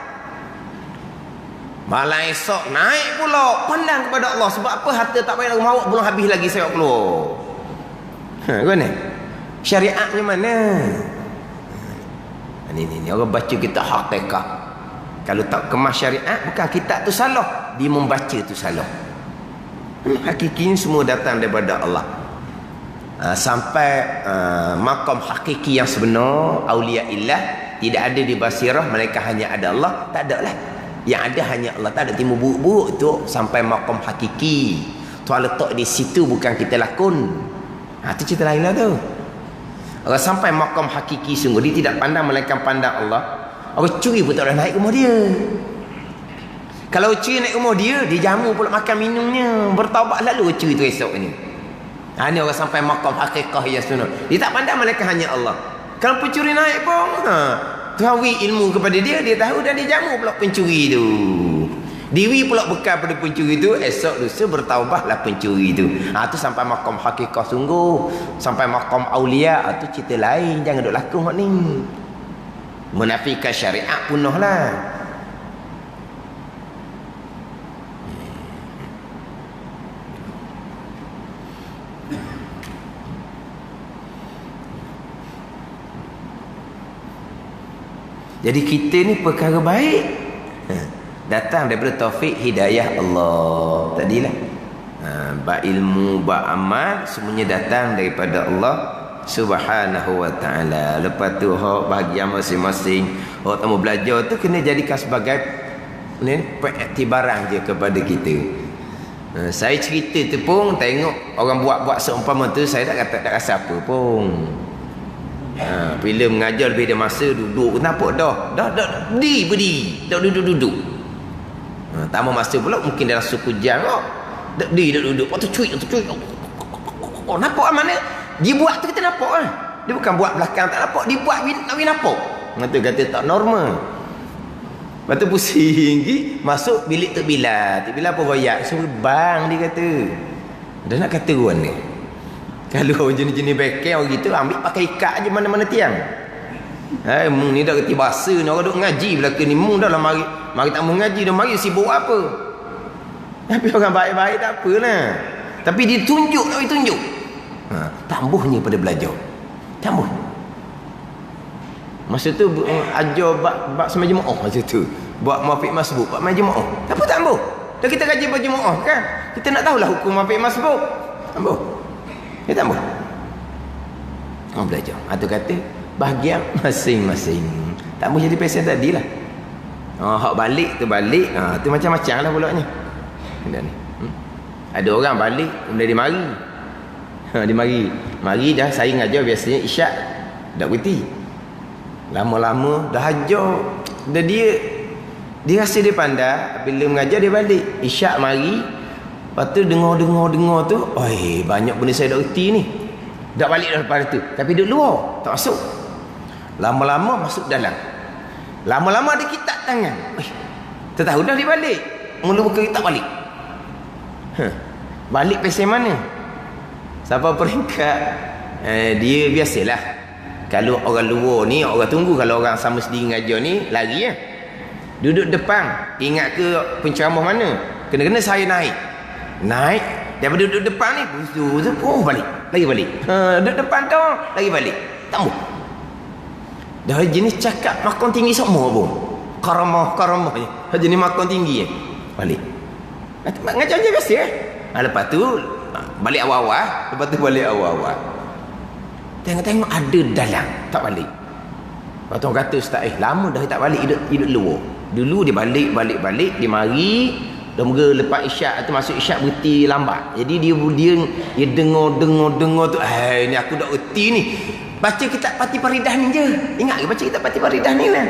Malam esok naik pula, pandang kepada Allah. Sebab apa? Harta tak baik dalam rumah awak belum habis lagi saya keluar. Kan? Syariatnya mana? Ni orang baca kitab Hakikah. Kalau tak kemas syariat, bukan kitab tu salah, dia membaca tu salah. Hakikinya semua datang daripada Allah. Sampai makam hakiki yang sebenar, awliya illah, tidak ada di basirah, mereka hanya ada Allah. Tak ada lah. Yang ada hanya Allah. Tak ada timbul buruk-buruk tu sampai makam hakiki. Tuan letak di situ bukan kita lakon. Tu cerita lain lah tu. Orang sampai makam hakiki sungguh, dia tidak pandang melainkan pandang Allah. Orang curi pun tak boleh naik rumah dia. Kalau curi naik rumah dia, dia jamu pula makan minumnya. Bertaubat lalu curi tu esok ni. Ni orang sampai makam hakikah yang sunnah. Dia tak pandang melainkan hanya Allah. Kalau pencuri naik pun, Tuhan beri ilmu kepada dia, dia tahu dan dia jamu pula pencuri tu. Diri pula bekal pada pencuri tu, esok lusa bertaubatlah pencuri tu. Tu sampai makam hakikah sungguh. Sampai makam awliya, tu cerita lain. Jangan duk lakon hak ni. Menafikan syariat punah lah. Jadi kita ni perkara baik datang daripada taufik hidayah Allah tadilah. Ilmu, amal semuanya datang daripada Allah Subhanahu wa ta'ala. Lepas tu hak bahagian masing-masing hak tamu belajar tu kena jadikan sebagai ni pengiktibaran je kepada kita. Saya cerita tu pun tengok orang buat-buat seumpama tu, saya tak rasa apa pun. Bila mengajar lebih ada masa duduk nampak dah berdiri dah duduk. Tambah masa pula mungkin dalam suku jam dah duduk lepas tu cuik. Nampak mana dia buat tu kita nampak lah. Dia bukan buat belakang tak nampak, dia buat nampak. Kata tak normal. Lepas tu pusing pergi masuk bilik Tok Bilal apa bayar? Suruh bang, dia kata. Dah nak kata ruan ni. Kalau jenis-jenis beken orang gitu ambil pakai ikat je mana-mana tiang. Mung ni dah kerti bahasa ni, orang duk ngaji belakang ni. Mung dah lah mari tak mau ngaji dah, mari sibuk apa. Tapi orang baik-baik tak apalah. Tapi ditunjuk. Tambuhnya pada belajar. Tambuh. Masa tu ajar bab semajemaah masa tu. Buat mafik masbuk, buat majemaah. Apa tambuh? Dah kita kaji berjemaah kan? Kita nak tahulah hukum mafik masbuk. Tambuh. Dia tambah. Belajar. Atau kata bahagian masing-masing. Tambah jadi pesen tadilah. Hak balik tu balik. Tu macam-macam lah pulaknya. Ada orang balik dia mari. Dia mari dah saya ngajar biasanya isyak dak berhenti. Lama-lama dah ajar. Dah dia rasa dia pandai, bila mengajar dia balik. Isyak mari. Lepas tu dengar tu, oi banyak benda saya dak erti ni. Dak balik dah lepas tu. Tapi duduk luar, tak masuk. Lama-lama masuk dalam. Lama-lama ada kitab tangan. Tertahu dah dia balik. Mula buka kitab balik. Balik pesen mana? Siapa peringkat? Dia biasalah. Kalau orang luar ni, orang tunggu. Kalau orang sama sendiri ngajar ni, lari ya. Duduk depan. Ingat ke penceramah mana? Kena-kena saya naik. Daripada duduk depan ni, balik. Lagi balik. Duduk depan tu, lagi balik. Tak mau. Dah jenis cakap makam tinggi semua pun. Karamah je. Jenis makam tinggi je. Balik. Ngajar je biasa eh. Lepas tu balik awal-awal. Tengok ada dalam. Tak balik. Lepas tu orang kata ustaz lama dah tak balik. Hidup luar. Dulu dia balik. Dia mari. Dah mula lepas isyak tu masuk isyak berhenti lambat. Jadi dia dengar tu. Ni aku dah erti ni. Baca kitab Fatih Faridah ni je. Ingat ke baca kitab Fatih Faridah ni lah.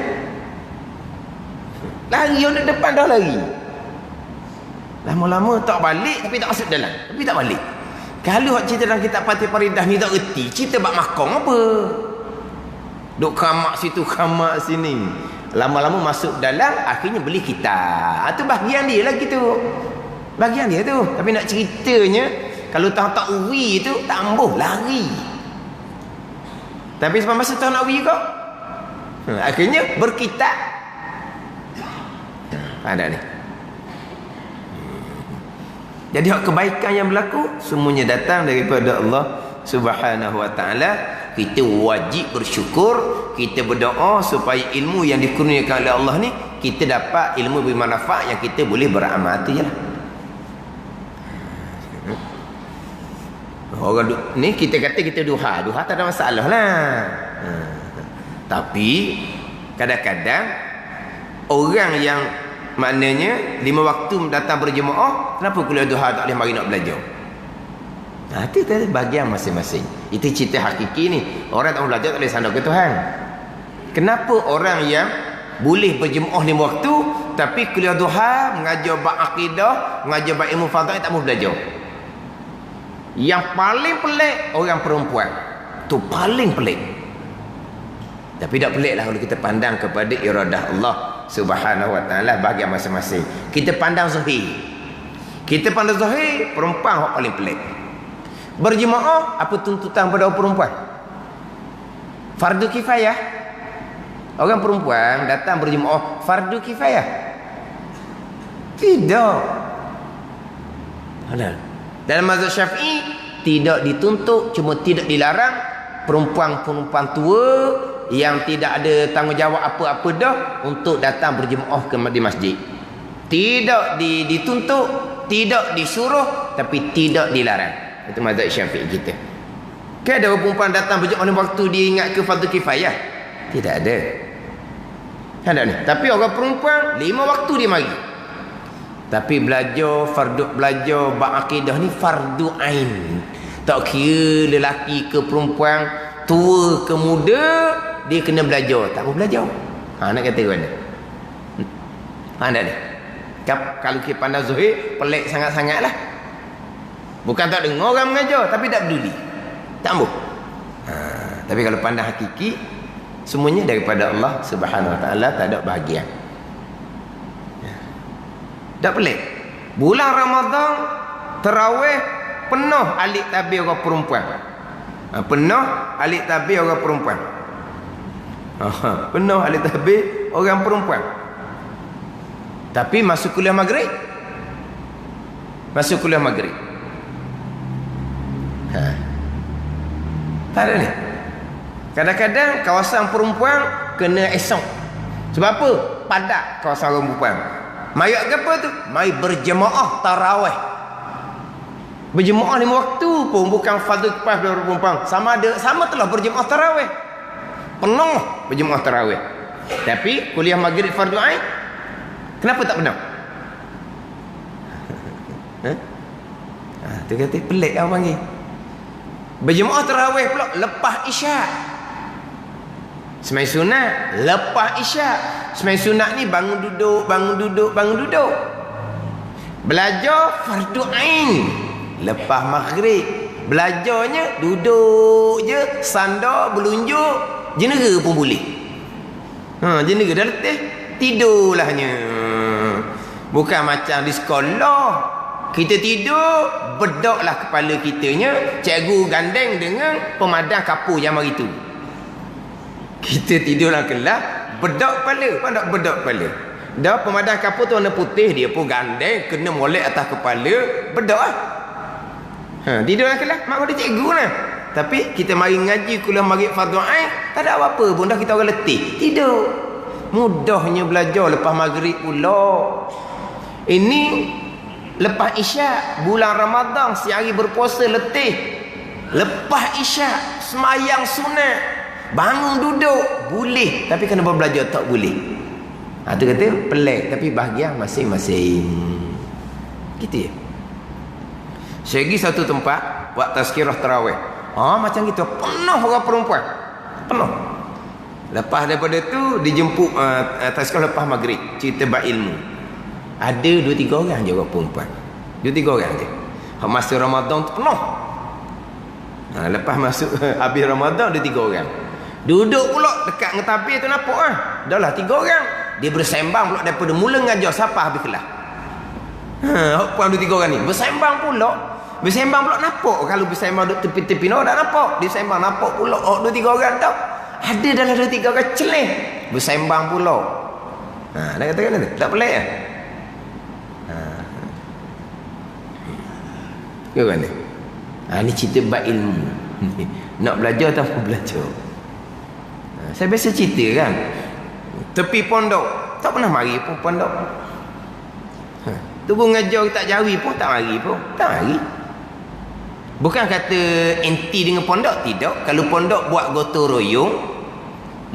Lari orang depan dah lari. Lama-lama tak balik tapi tak masuk dalam. Tapi tak balik. Kalau cerita dalam kitab Fatih Faridah ni tak erti, cerita bab makam apa? Duk kamak situ, kamak sini. Lama-lama masuk dalam, akhirnya beli kitab. Itu bahagian dia lagi tu. Bahagian dia tu. Tapi nak ceritanya, kalau tak uri tu, tak ambuh, lari. Tapi sebab masa tahu nak uri kau, akhirnya berkitab. Ada ni. Jadi kebaikan yang berlaku semuanya datang daripada Allah Subhanahu wa ta'ala. Kita wajib bersyukur, kita berdoa supaya ilmu yang dikurniakan oleh Allah ni kita dapat ilmu bermanfaat yang kita boleh beramal. Tu jelah. Orang ni kita kata kita duha tak ada masalah lah. Tapi kadang-kadang orang yang maknanya 5 waktu datang berjemaah, kenapa kuliah duha tak boleh mari nak belajar? Itu bahagian masing-masing. Itu cerita hakiki ni. Orang tak belajar tak boleh sandar ke Tuhan. Kenapa orang yang boleh berjemaah 5 waktu tapi kuliah duha, mengajar bab akidah, mengajar bab ilmu fadha'il tak mau belajar? Yang paling pelik orang perempuan. Tu paling pelik. Tapi tak pelik lah kalau kita pandang kepada iradah Allah Subhanahu wa ta'ala bahagian masing-masing. Kita pandang zahir. Perempuan yang paling pelik. Berjemaah apa tuntutan pada orang perempuan? Fardu kifayah. Orang perempuan datang berjemaah fardu kifayah? Tidak. Dalam mazhab Syafi'i tidak dituntut, cuma tidak dilarang perempuan-perempuan tua yang tidak ada tanggungjawab apa-apa dah untuk datang berjemaah di masjid. Tidak dituntut, tidak disuruh, tapi tidak dilarang. Itu mazhab Syafi'i kita. Kan ada orang perempuan datang berjemaah pada waktu dia ingat ke fardu kifayah? Tidak ada. Ada ni. Tapi orang perempuan 5 waktu dia mari. Tapi belajar bab akidah ni fardu ain. Tak kira lelaki ke perempuan, tua ke muda, dia kena belajar. Tak mau belajar. Nak kata mana? Ada ni. Kalau kita pandang Zuhair, pelik sangat-sangat lah. Bukan tak dengar orang mengajar, tapi tak peduli. Tak mau. Tapi kalau pandang hakiki, semuanya daripada Allah Subhanahu Wa Taala, tak ada bahagian. Tak pelik. Bulan Ramadan, tarawih penuh alik tabir orang perempuan. Penuh alik tabir orang perempuan. Penuh alik tabir orang perempuan. Tapi masuk kuliah maghrib. Masuk kuliah maghrib. Tak ada ni. Kadang-kadang kawasan perempuan kena esok. Sebab apa? Padat kawasan orang perempuan. Mari ke apa tu? Mari berjemaah tarawih. Berjemaah 5 waktu pun bukan fardu kifayah bagi orang perempuan. Sama telah berjemaah tarawih. Penuh berjemaah tarawih. Tapi kuliah maghrib fardu ain, kenapa tak penuh? Tu kata pelik apa panggil. Berjemaah tarawih pula lepas isyak. Semai sunat lepas isyak. Semai sunat ni bangun duduk. Belajar fardu ain lepas maghrib. Belajarnya duduk je, sandar, berlunjuk, jenera pun boleh. Jenera dah letih, tidurlahnya. Bukan macam di sekolah, kita tidur, bedoklah kepala kitanya, cikgu gandeng dengan pemadam kapur jam hari tu. Kita tidur dalam kelas, bedok kepala. Apa nak bedok kepala? Dah pemadam kapur tu warna putih, dia pun gandeng, kena molek atas kepala, bedok lah. Tidur dalam kelas, mak kau cikgu lah. Tapi kita mari ngaji kuliah maghrib fardu ain, tak ada apa-apa pun, dah kita orang letih, tidur. Mudahnya belajar lepas maghrib pula. Ini lepas isyak, bulan Ramadan, sehari berpuasa letih. Lepas isyak, semayang sunat, bangun duduk, boleh. Tapi kena belajar, tak boleh. Tu kata pelik, tapi bahagian masing-masing. Gitu ya. Segi satu tempat buat tazkirah tarawih. Macam gitu, penuh orang perempuan. Penuh. Lepas daripada tu dijemput tazkirah lepas maghrib, cerita bab ilmu. Ada 2-3 orang je orang perempuan. 2-3 orang je. Masa Ramadan tu penuh. Lepas masuk habis Ramadan 2-3 orang. Duduk pula dekat dengan tabir tu nampak dah lah 3 orang. Dia bersembang pula daripada mula ngajar sampai habis kelas. Puan 2-3 orang ni bersembang pula. Bersembang pula nampak. Kalau bersembang duduk tepi-tepi tak nampak. Dia sembang nampak pula 2-3 orang tau. Ada dalam 2-3 orang celeh bersembang pula. Dah katakan tu. Tak pelik lah. Ke kan ni? Ni cerita bab ilmu. Nak belajar tak mau belajar. Saya biasa cerita kan. Tepi pondok, tak pernah mari pun pondok. Tu pun ngajar tak jawi pun tak mari pun. Tak mari. Bukan kata anti dengan pondok, tidak. Kalau pondok buat gotong royong,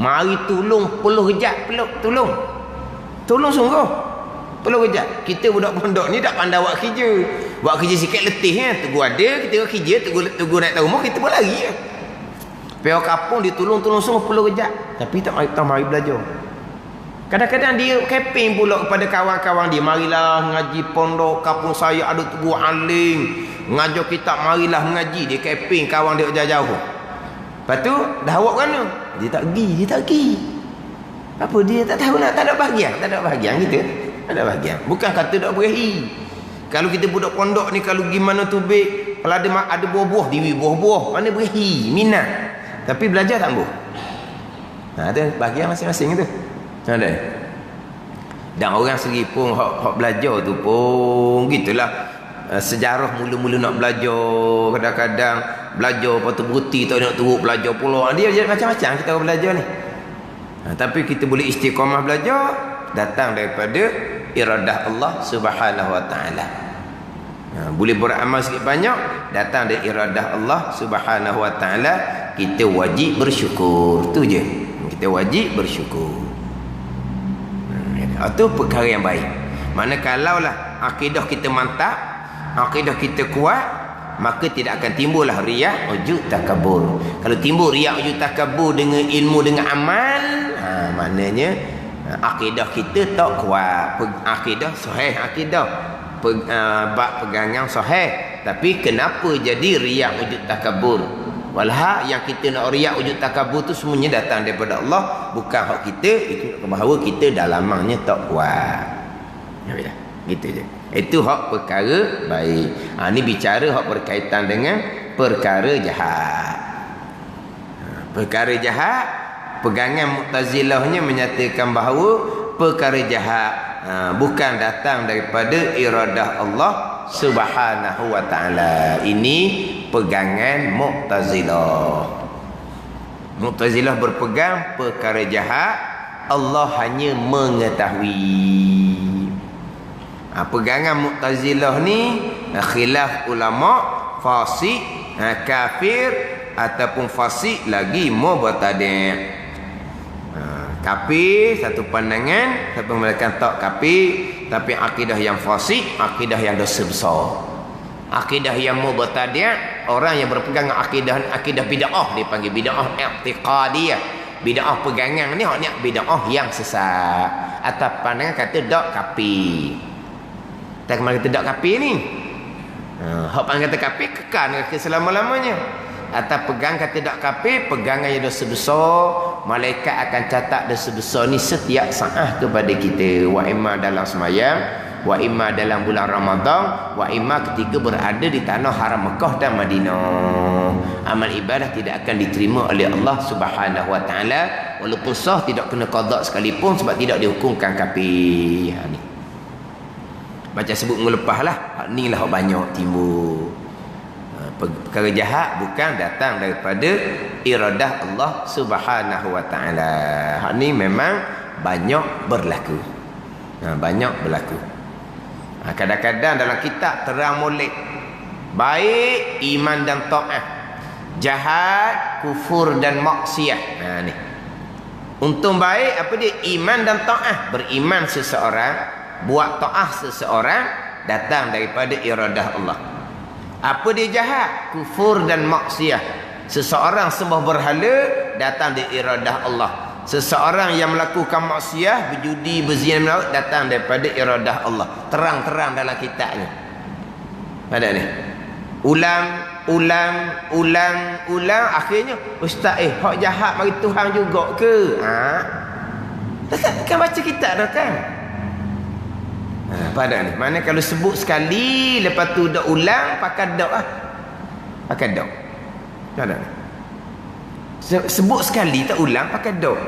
mari tolong 10 kejap tolong. Tolong sungguh. 10 kejap. Kita budak pondok ni tak pandai buat kerja. Buat kerja sikit letih kan. Tunggu ada, kita kerja, tunggu naik tahu rumah, kita pun lari kan. Pihak kampung dia tolong sungguh 10 kejap. Tapi tak mari belajar. Kadang-kadang dia keping pula kepada kawan-kawan dia. Marilah ngaji pondok kampung saya ada tugu aling. Ngajar kitab marilah mengaji. Dia keping kawan dia jauh-jauh. Lepas tu dah awak mana? Dia tak pergi. Apa dia tak tahu nak, tak ada bahagian gitu. Tak ada bahagian. Bukan kata tak berahi. Kalau kita budak pondok ni kalau gimana tu baik, kalau ada buah-buah, diwi buah-buah, mana berahi, minat. Tapi belajar tak boleh. Ada bahagian masing-masing tu. Ada. Dan orang sendiri pun hak belajar tu pun gitulah. Sejarah mula-mula nak belajar, kadang-kadang belajar lepas tu berhenti tak nak turut belajar pula. Dia macam-macam kita orang belajar ni. Tapi kita boleh istiqamah belajar datang daripada iradah Allah Subhanahu Wa Taala. Boleh beramal sikit banyak, datang dari iradah Allah Subhanahu wa taala, kita wajib bersyukur. Tu je. Kita wajib bersyukur. Itu perkara yang baik. Mana kalaulah akidah kita mantap, akidah kita kuat, maka tidak akan timbullah riya, ujub, takabur. Kalau timbul riya, ujub, takabur dengan ilmu, dengan amal, maknanya akidah kita tak kuat. Akidah sahih, akidah bab pegangan sahih, tapi kenapa jadi riya, ujub, takabur? Walha yang kita nak riya, ujub, takabur tu semuanya datang daripada Allah, bukan hak kita. Itu bahawa kita dalamannya tak kuat. Ya, gitu je. Itu hak perkara baik. Ni bicara hak berkaitan dengan perkara jahat. Perkara jahat, pegangan Mu'tazilahnya menyatakan bahawa perkara jahat bukan datang daripada iradah Allah Subhanahu wa taala. Ini pegangan Mu'tazilah. Mu'tazilah berpegang perkara jahat Allah hanya mengetahui. Pegangan Mu'tazilah ni khilaf ulama, fasik, kafir ataupun fasik lagi mubtadi'. Kafir satu pandangan, tapi mereka tak kafir, tapi akidah yang fasik, akidah yang dosa besar. Akidah yang mubtadi', orang yang berpegang akidah bid'ah, dipanggil bid'ah i'tiqadiyah. Bid'ah pegangan ni hanya bid'ah yang sesat. Atas pandangan kata dak kafir. Tak kemana kata dak kafir ni. Hak pandangan kata kafir kekal ke selama-lamanya. Atas pegang kata dak kafir, pegangan yang dosa besar, malaikat akan catat dosa besar ni setiap saat kepada kita. Wa imma dalam semayang, wa imma dalam bulan Ramadan, wa imma ketika berada di tanah haram Mekah dan Madinah. Amal ibadah tidak akan diterima oleh Allah Subhanahu wa taala, walaupun sah tidak kena qada sekalipun, sebab tidak dihukumkan kafir. Ni baca sebut melepaslah. Ni lah banyak timbul. Perkara jahat bukan datang daripada iradah Allah Subhanahu wa taala. Hak ni memang banyak berlaku. Banyak berlaku. Kadang-kadang dalam kitab terang molek, baik iman dan taat, jahat, kufur dan maksiat. Ni. Untung baik apa dia? Iman dan taat. Beriman seseorang, buat taat seseorang, datang daripada iradah Allah. Apa dia jahat? Kufur dan maksiat. Seseorang sembah berhala, datang dari iradah Allah. Seseorang yang melakukan maksiat, berjudi, berzina, datang daripada iradah Allah. Terang-terang dalam kitabnya. Ada ni. Ulang, akhirnya ustaz, hak jahat bagi Tuhan juga ke? Kan baca kitab dah kan? Pada ni. Mana kalau sebut sekali, lepas tu dah ulang, pakai dak lah. Pakai dak. Ada ni. Sebut sekali tak ulang, pakai dak.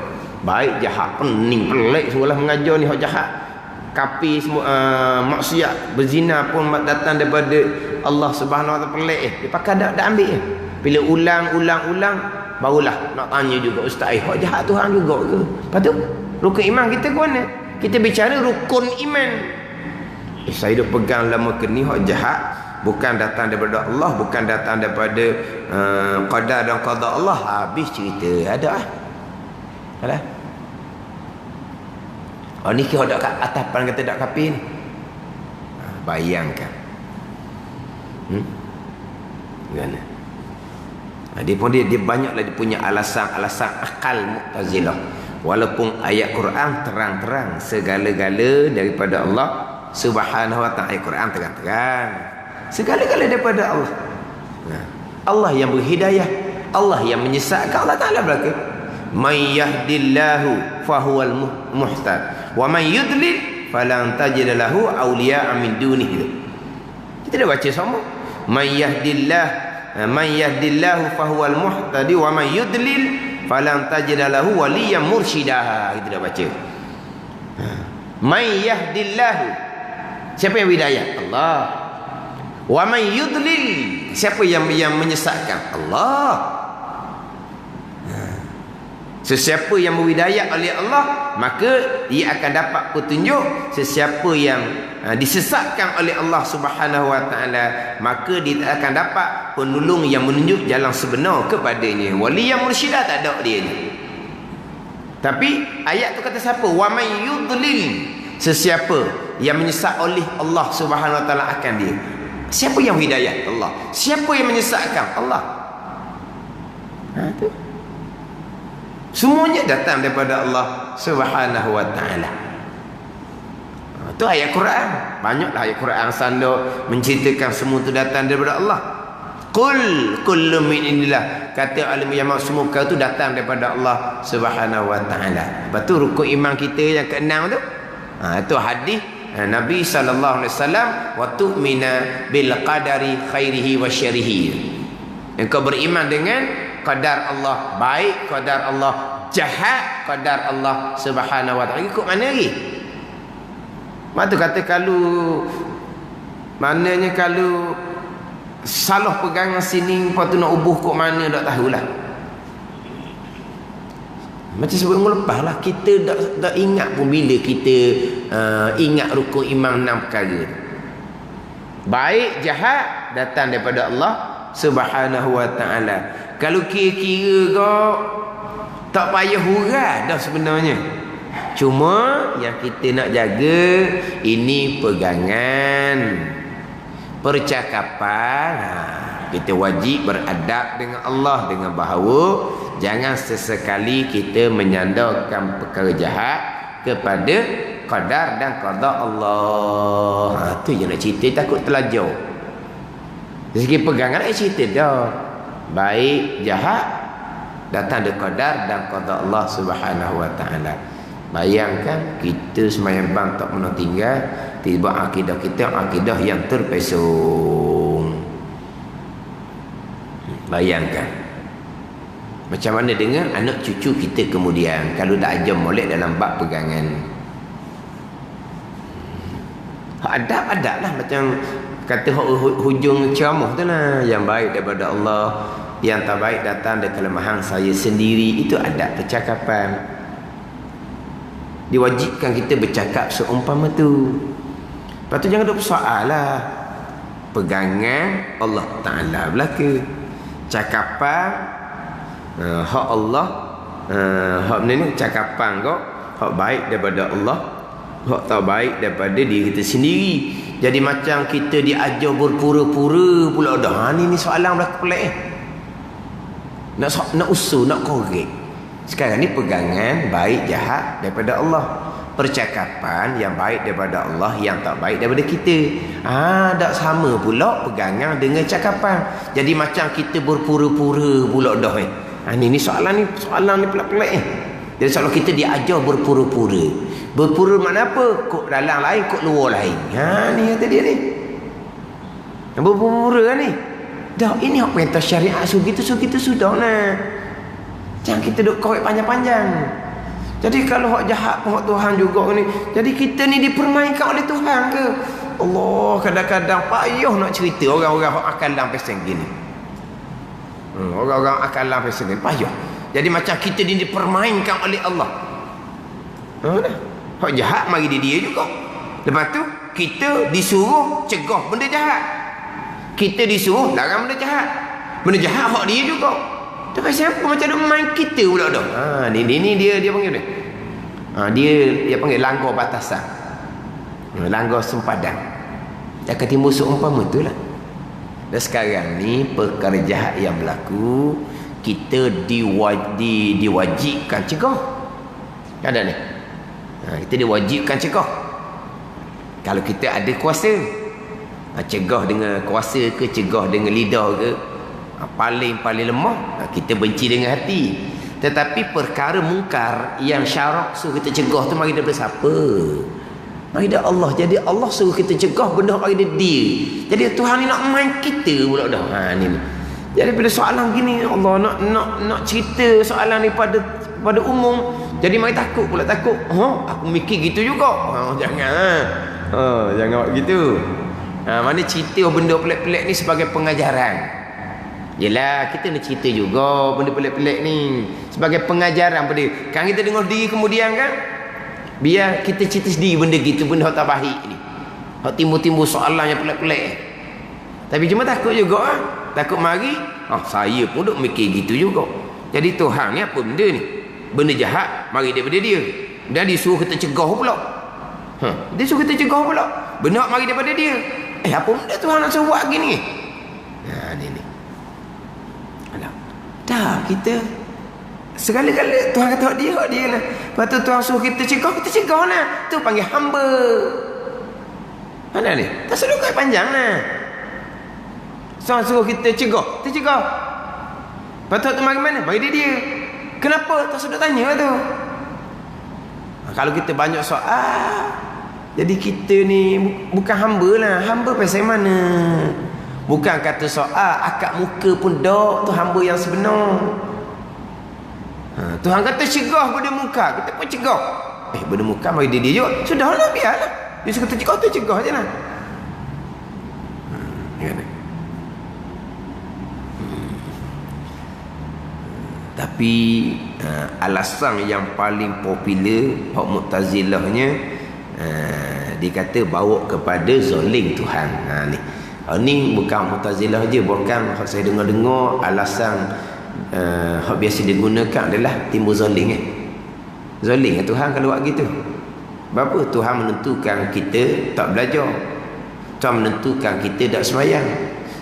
Baik jahat, pening, pelik seolah mengajar ni hak jahat. Kafir semua, maksiat, berzina pun datang daripada Allah Subhanahu wa taala, pelik. Dia pakai dak, dak ambil. Bila ulang, barulah nak tanya juga, ustaz, hak jahat Tuhan juga ke? Lepas tu, rukun iman kita ke mana? Kita bicara rukun iman. Saya dah pegang lama ke ni hak jahat bukan datang daripada Allah, bukan datang daripada qadar dan qada Allah. Habis cerita. Ada ni kira dak atas pan kata dak kafir ni. Bayangkan. Gana. Dia pun dia banyaklah dia punya alasan akal Mu'tazilah. Walaupun ayat Quran terang-terang segala-gala daripada Allah Subhanahu wa ta'ala. Ayat Quran terang-terang segala-gala daripada Allah. Allah yang berhidayah, Allah yang menyesatkan. Allah Ta'ala berkata, "May yahdillahu fahuwal muhtad, wa may yudlil falan tajid lahu awliya'a min dunihi." Kita dah baca semua. May yahdillahu fahuwal muhtad, wa may yudlil falan tajid lahu waliyan mursyida. Kita dah baca. May yahdillahu, siapa yang hidayah? Allah. Wa may yudlil, siapa yang menyesatkan? Allah. Sesiapa yang berhidayah oleh Allah, maka dia akan dapat petunjuk. Sesiapa yang disesatkan oleh Allah Subhanahu wa taala, maka dia tak akan dapat penolong yang menunjuk jalan sebenar kepadanya. Wali yang mursyidah tak ada dia ni. Tapi ayat tu kata siapa? Wa may yudlil, sesiapa yang menyesat oleh Allah Subhanahu wa taala akan dia. Siapa yang hidayah? Allah. Siapa yang menyesatkan? Allah. Tu. Semuanya datang daripada Allah Subhanahu wa taala. Itu ayat Quran. Banyaklah ayat Quran sanda menceritakan semua itu datang daripada Allah. Qul kullu min indillah. Kata alim yang semua kau tu datang daripada Allah Subhanahu wa taala. Lepas tu rukun iman kita yang keenam tu. Itu hadis Nabi sallallahu alaihi wasallam, wa tu'mina bil qadari khairihi wa syarrihi. Engkau beriman dengan qadar Allah baik, qadar Allah jahat, qadar Allah Subhanahu wa taala. Ikut mana lagi? Mak tu kata kalau maknanya kalau salah pegangan sini, lepas tu nak ubuh kok mana tak tahulah. Macam sebut melepas lah, kita tak ingat pun bila kita ingat rukun iman 6 perkara. Baik jahat datang daripada Allah Subhanahu wa taala. Kalau kira-kira kau tak payah hurah dah sebenarnya. Cuma yang kita nak jaga ini pegangan, percakapan. Kita wajib beradab dengan Allah dengan bahawa jangan sesekali kita menyandarkan perkara jahat kepada qadar dan qada Allah. Tu je nak cerita, takut terlajar. Dari segi pegangan cerita dah. Baik jahat datang dari qadar dan qada Allah Subhanahu wa taala. Bayangkan kita sembahyang bang tak pernah tinggal, tiba akidah kita akidah yang terpesong. Bayangkan macam mana dengan anak cucu kita kemudian kalau tak ajar molek dalam bab pegangan. Adab-adab lah, macam kata hujung ceramah tu lah, yang baik daripada Allah, yang tak baik datang dari kelemahan saya sendiri. Itu adab percakapan. Diwajibkan kita bercakap seumpama tu. Lepas tu jangan duk soal lah. Pegangan Allah Ta'ala belaka. Cakapan hak Allah, hak ni cakapan kau, hak baik daripada Allah, hak tak baik daripada diri kita sendiri. Jadi macam kita diajar berpura-pura pula dah. Ni soalan berlaku pelik nak usul, nak korek. Sekarang ni pegangan baik jahat daripada Allah, percakapan yang baik daripada Allah, yang tak baik daripada kita. Tak sama pula pegangan dengan cakapan. Jadi macam kita berpura-pura pula dah. Ni soalan ni pelik-pelik. Jadi soalan kita diajar berpura-pura. Berpura makna apa? Kok dalam lain, kok luar lain. Ni kata dia ni. Berpura ni. Dah, ini hak perintah syariat. So gitu sudah lah. Jangan kita duk korek panjang-panjang. Jadi kalau hak jahat pun hak Tuhan juga ni. Jadi kita ni dipermainkan oleh Tuhan ke? Allah, kadang-kadang payah nak cerita orang-orang hak akalan pasal gini. Orang-orang akalan pasal gini payah. Jadi macam kita ni dipermainkan oleh Allah. Hak jahat mari dia juga. Lepas tu kita disuruh cegah benda jahat. Kita disuruh larang benda jahat. Benda jahat hak dia juga. Tapi siapa macam dia main kita pula dah. Ni dia panggil dia. Dia panggil langgar batasan. Langgar sempadan. Akan timbul seumpama tu lah. Dan sekarang ni perkara jahat yang berlaku, kita diwajibkan cegah. Ada ni. Kita diwajibkan cegah. Kalau kita ada kuasa, cegah dengan kuasa ke, cegah dengan lidah ke, paling lemah kita benci dengan hati. Tetapi perkara mungkar yang syarak suruh kita cegah tu mari daripada siapa? Mari dari Allah. Jadi Allah suruh kita cegah benda mari dari dia. Jadi Tuhan ni nak main kita pula dah. Ni. Jadi bila soalan gini Allah nak cerita soalan ni pada umum. Jadi mari takut pula takut. Aku mikir gitu juga. Jangan. Jangan buat gitu. Mana cerita benda pelik-pelik ni sebagai pengajaran. Yelah, kita nak cerita juga benda pelik-pelik ni sebagai pengajaran pada kan kita dengar diri kemudian kan. Biar kita cerita sendiri benda gitu, benda hak tak baik ni. Hak timbul-timbul soalan yang pelik-pelik. Tapi cuma takut juga takut mari, saya pun duk mikir gitu juga. Jadi Tuhan ni apa benda ni? Benda jahat mari daripada dia. Dan disuruh kita cegah pula. Dia suruh kita cegah pula. Benda mari daripada dia. Apa benda Tuhan nak suruh buat gini? Ni. Dah kita segala-gala Tuhan kata hak dia lah. Lepas tu Tuhan suruh kita cegah lah. Tu panggil hamba. Mana ni? Tak suruh kait panjang lah. Tuhan suruh kita cegah. Lepas tu mari mana? Mari dia. Kenapa? Tak suruh tanya tu. Kalau kita banyak soal, jadi kita ni bukan hamba lah. Hamba pasal mana? Bukan kata soal akad muka pun dak, tu hamba yang sebenar. Tuhan kata cegah benda muka, kita pun cegah. Benda muka mari dia juga. Sudahlah, biarlah. Dia suka cegah tu cegah je lah. Tapi alasan yang paling popular hak Mu'tazilahnya, dia kata bawa kepada zalim Tuhan. Ni bukan Mu'tazilah je, bukan saya dengar-dengar alasan hak biasa digunakan adalah timbul zalim. Zalim Tuhan kalau buat gitu. Berapa Tuhan menentukan kita tak belajar. Tuhan menentukan kita tak sembahyang.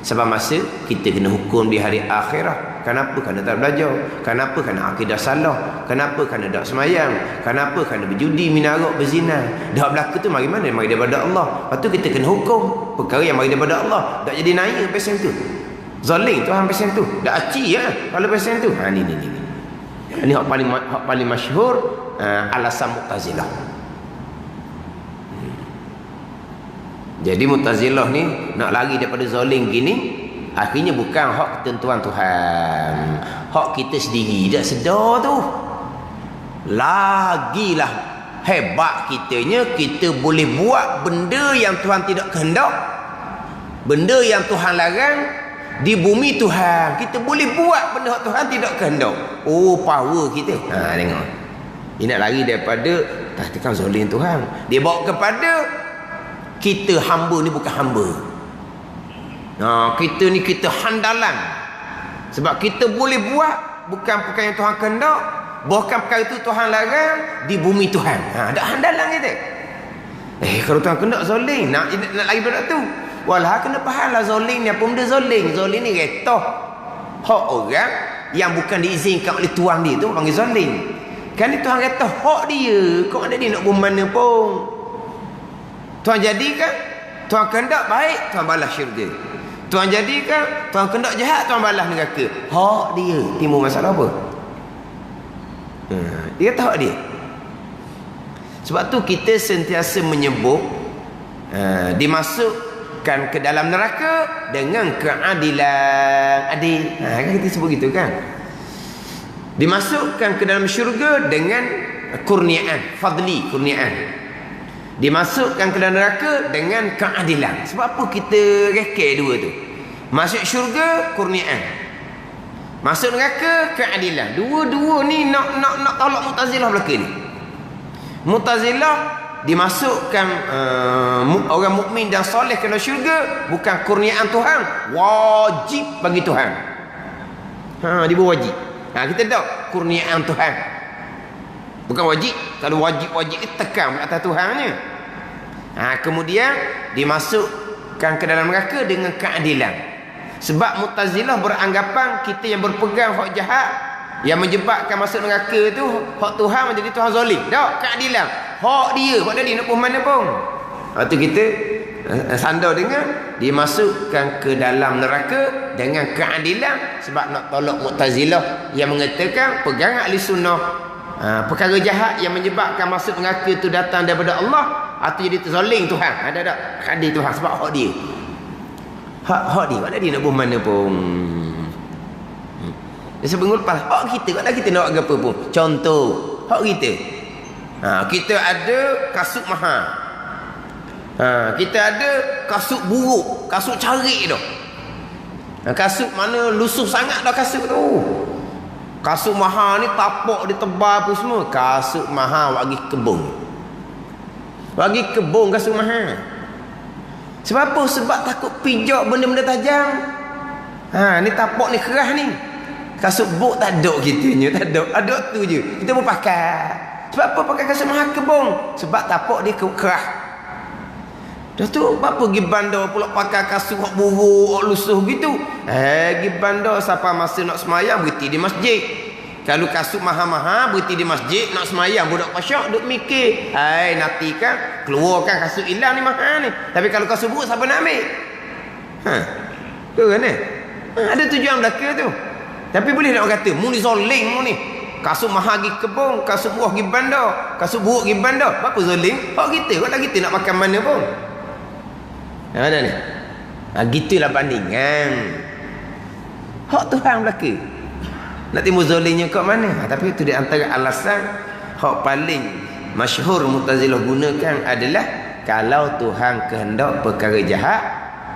Sebab masa kita kena hukum di hari akhirat. Kenapa? Kerana tak belajar. Kenapa? Kerana akidah salah. Kenapa? Kerana tak sembahyang. Kenapa? Kerana berjudi, minarok, berzina. Dah berlaku tu mari mana? Mari daripada Allah. Lepas tu kita kena hukum perkara yang mari daripada Allah. Tak jadi naik pasal tu. Zalim Tuhan pasal tu. Dah aci ya kalau pasal tu. Ni. Ini hak paling masyhur alasan Mu'tazilah. Jadi Mu'tazilah ni nak lari daripada zalim gini, akhirnya bukan hak ketentuan Tuhan, hak kita sendiri dah sedar tu. Lagilah hebat kitanya, kita boleh buat benda yang Tuhan tidak kehendak, benda yang Tuhan larang di bumi Tuhan. Kita boleh buat benda yang Tuhan tidak kehendak. Power kita. Tengok. Dia nak lari daripada tekan zalim Tuhan. Dia bawa kepada kita hamba ni bukan hamba. Kita ni kita handalan. Sebab kita boleh buat bukan perkara yang Tuhan kehendak, bahkan perkara itu Tuhan larang di bumi Tuhan. Ada handalan kita. Kalau Tuhan kehendak zalim, nak lagi pada tu. Walah kena fahamlah zalim ni apa benda zalim. Zalim ni retah hak orang yang bukan diizinkan oleh tuan dia tu panggil zalim. Kan Tuhan kata hak dia, kau ada dia nak buat mana pun. Tuhan jadikan, Tuhan kehendak baik, Tuhan balas syurga. Tuhan jadikan, Tuhan kehendak jahat, Tuhan balas neraka. Hak dia, timbul masalah apa? Dia kata hak dia. Sebab tu kita sentiasa menyebut dimasukkan ke dalam neraka dengan keadilan. Adil. Kan kita sebut gitu kan? Dimasukkan ke dalam syurga dengan kurniaan, fadli, kurniaan. Dimasukkan ke dalam neraka dengan keadilan. Sebab apa kita reke dua tu? Masuk syurga, kurniaan. Masuk neraka, keadilan. Dua-dua ni nak tolak Mu'tazilah belaka ni. Mu'tazilah dimasukkan orang mukmin dan soleh ke dalam syurga bukan kurniaan Tuhan, wajib bagi Tuhan. Dia berwajib. Kita tahu kurniaan Tuhan. Bukan wajib. Kalau wajib tekan atas Tuhannya. Kemudian dimasukkan ke dalam neraka dengan keadilan. Sebab Mu'tazilah beranggapan kita yang berpegang hak jahat, yang menyebabkan masuk neraka tu hak Tuhan menjadi Tuhan zalim. Tak, keadilan. Hak dia, hak dia nak pun mana pun. Itu kita sandar dengan dimasukkan ke dalam neraka dengan keadilan. Sebab nak tolak Mu'tazilah yang mengatakan pegangan ahli sunnah, perkara jahat yang menyebabkan masuk neraka itu datang daripada Allah, atau jadi terzalim Tuhan. Ada tak? Hadir Tuhan sebab hak dia. Hak dia. Mana dia nak buat mana pun. Dia sebut lepas hak kita. Kalau kita nak buat apa pun. Contoh, hak kita. Kita ada kasut mahal. Kita ada kasut buruk, kasut carik tu. Kasut mana lusuh sangat dah kasut tu. Kasut mahal ni tapak dia tebal apa semua. Kasut mahal bagi kebun. Bagi kebun kasut mahal. Sebab apa? Sebab takut pijak benda-benda tajam. Ni tapak ni keras ni. Kasut buk tak ada gitunya, tak ada. Ada tu je. Kita pun pakai. Sebab apa pakai kasut mahal kebun? Sebab tapak dia keras. Dah tu apa pergi bandar pula pakai kasut hak buruk, hak lusuh gitu. Pergi bandar siapa masa nak semayang berhenti di masjid. Kalau kasut mahal-mahal berhenti di masjid nak semayang, budak pasyak duk mikir, nanti kan keluarkan kasut hilang ni mahal ni. Tapi kalau kasut buruk siapa nak ambil? Tu kan ni. Ada tujuan belaka tu. Tapi boleh nak kata mu ni zoling mu ni. Kasut mahal pergi kebun, kasut murah pergi bandar, kasut buruk pergi bandar. Apa zoling? Hak kita, kalau kita nak makan mana pun. Mana ni? Gitulah bandingan. Hak Tuhan belaka. Nak timbul zolingnya kat mana? Tapi itu di antara alasan hak paling masyhur Mu'tazilah gunakan adalah kalau Tuhan kehendak perkara jahat,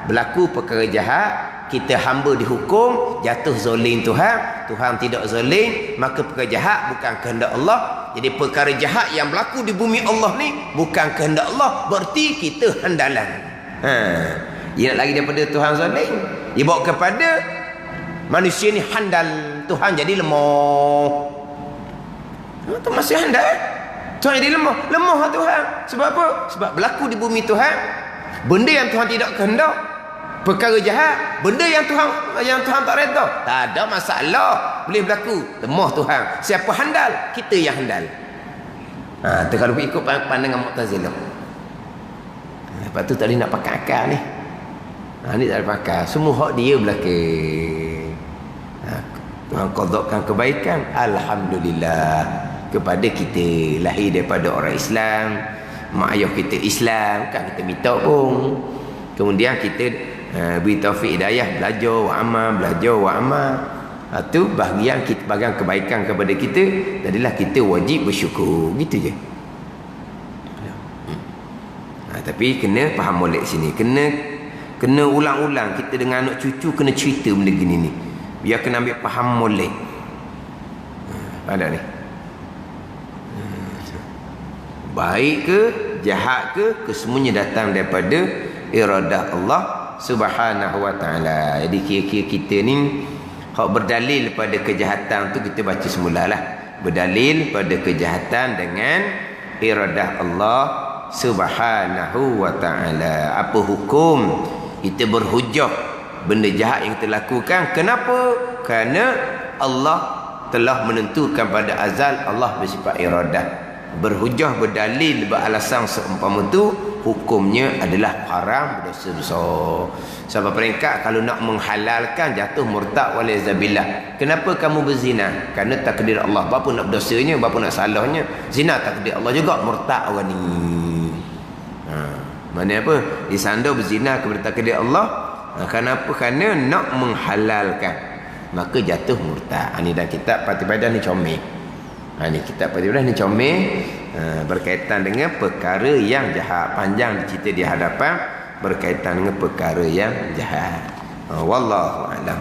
berlaku perkara jahat, kita hamba dihukum, jatuh zoling Tuhan, Tuhan tidak zoling, maka perkara jahat bukan kehendak Allah. Jadi perkara jahat yang berlaku di bumi Allah ni bukan kehendak Allah, berarti kita handalan. Dia nak lagi daripada Tuhan zalim, dia bawa kepada manusia ni handal, Tuhan jadi lemah. Tu masih handal, Tuhan jadi lemah. Lemah Tuhan. Sebab apa? Sebab berlaku di bumi Tuhan benda yang Tuhan tidak kehendak, perkara jahat, benda yang Tuhan tak redha. Tak ada masalah, boleh berlaku. Lemah Tuhan. Siapa handal? Kita yang handal. Tu kalau ikut pandangan Mu'tazilah. Lepas tu tak boleh nak pakai akal ni. Ni tak boleh pakai. Semua hak dia belaka. Tuhan qadakkan kebaikan, alhamdulillah, kepada kita lahir daripada orang Islam, mak ayah kita Islam, kan kita minta pun. Kemudian kita beri taufik hidayah, belajar wa amal. Tu bahagian kebaikan kepada kita. Jadilah kita wajib bersyukur. Gitu je. Tapi kena faham molek sini. Kena ulang-ulang. Kita dengan anak cucu kena cerita benda gini ni. Biar kena ambil faham molek. Ada ni. Baik ke, jahat ke, kesemuanya datang daripada iradah Allah Subhanahu wa ta'ala. Jadi kira-kira kita ni hak berdalil pada kejahatan tu kita baca semulalah. Berdalil pada kejahatan dengan iradah Allah Subhanahu wa ta'ala. Apa hukum kita berhujah benda jahat yang kita lakukan? Kenapa? Kerana Allah telah menentukan pada azal, Allah bersifat iradah. Berhujah, berdalil, beralasan seumpama tu hukumnya adalah haram, berdosa besar. Sebab peringkat kalau nak menghalalkan jatuh murtad waliyazabillah. Kenapa kamu berzina? Kerana takdir Allah. Berapa nak berdosanya, berapa nak salahnya. Zina takdir Allah juga, murtad orang ni. Mana apa? Disandar berzina kepada takdir Allah. Kenapa? Kerana nak menghalalkan, maka jatuh murtad. Ini dalam kitab Patibadah ni comel. Ni kitab Patibadah ni comel, berkaitan dengan perkara yang jahat. Panjang cerita di hadapan berkaitan dengan perkara yang jahat. Wallahu a'lam.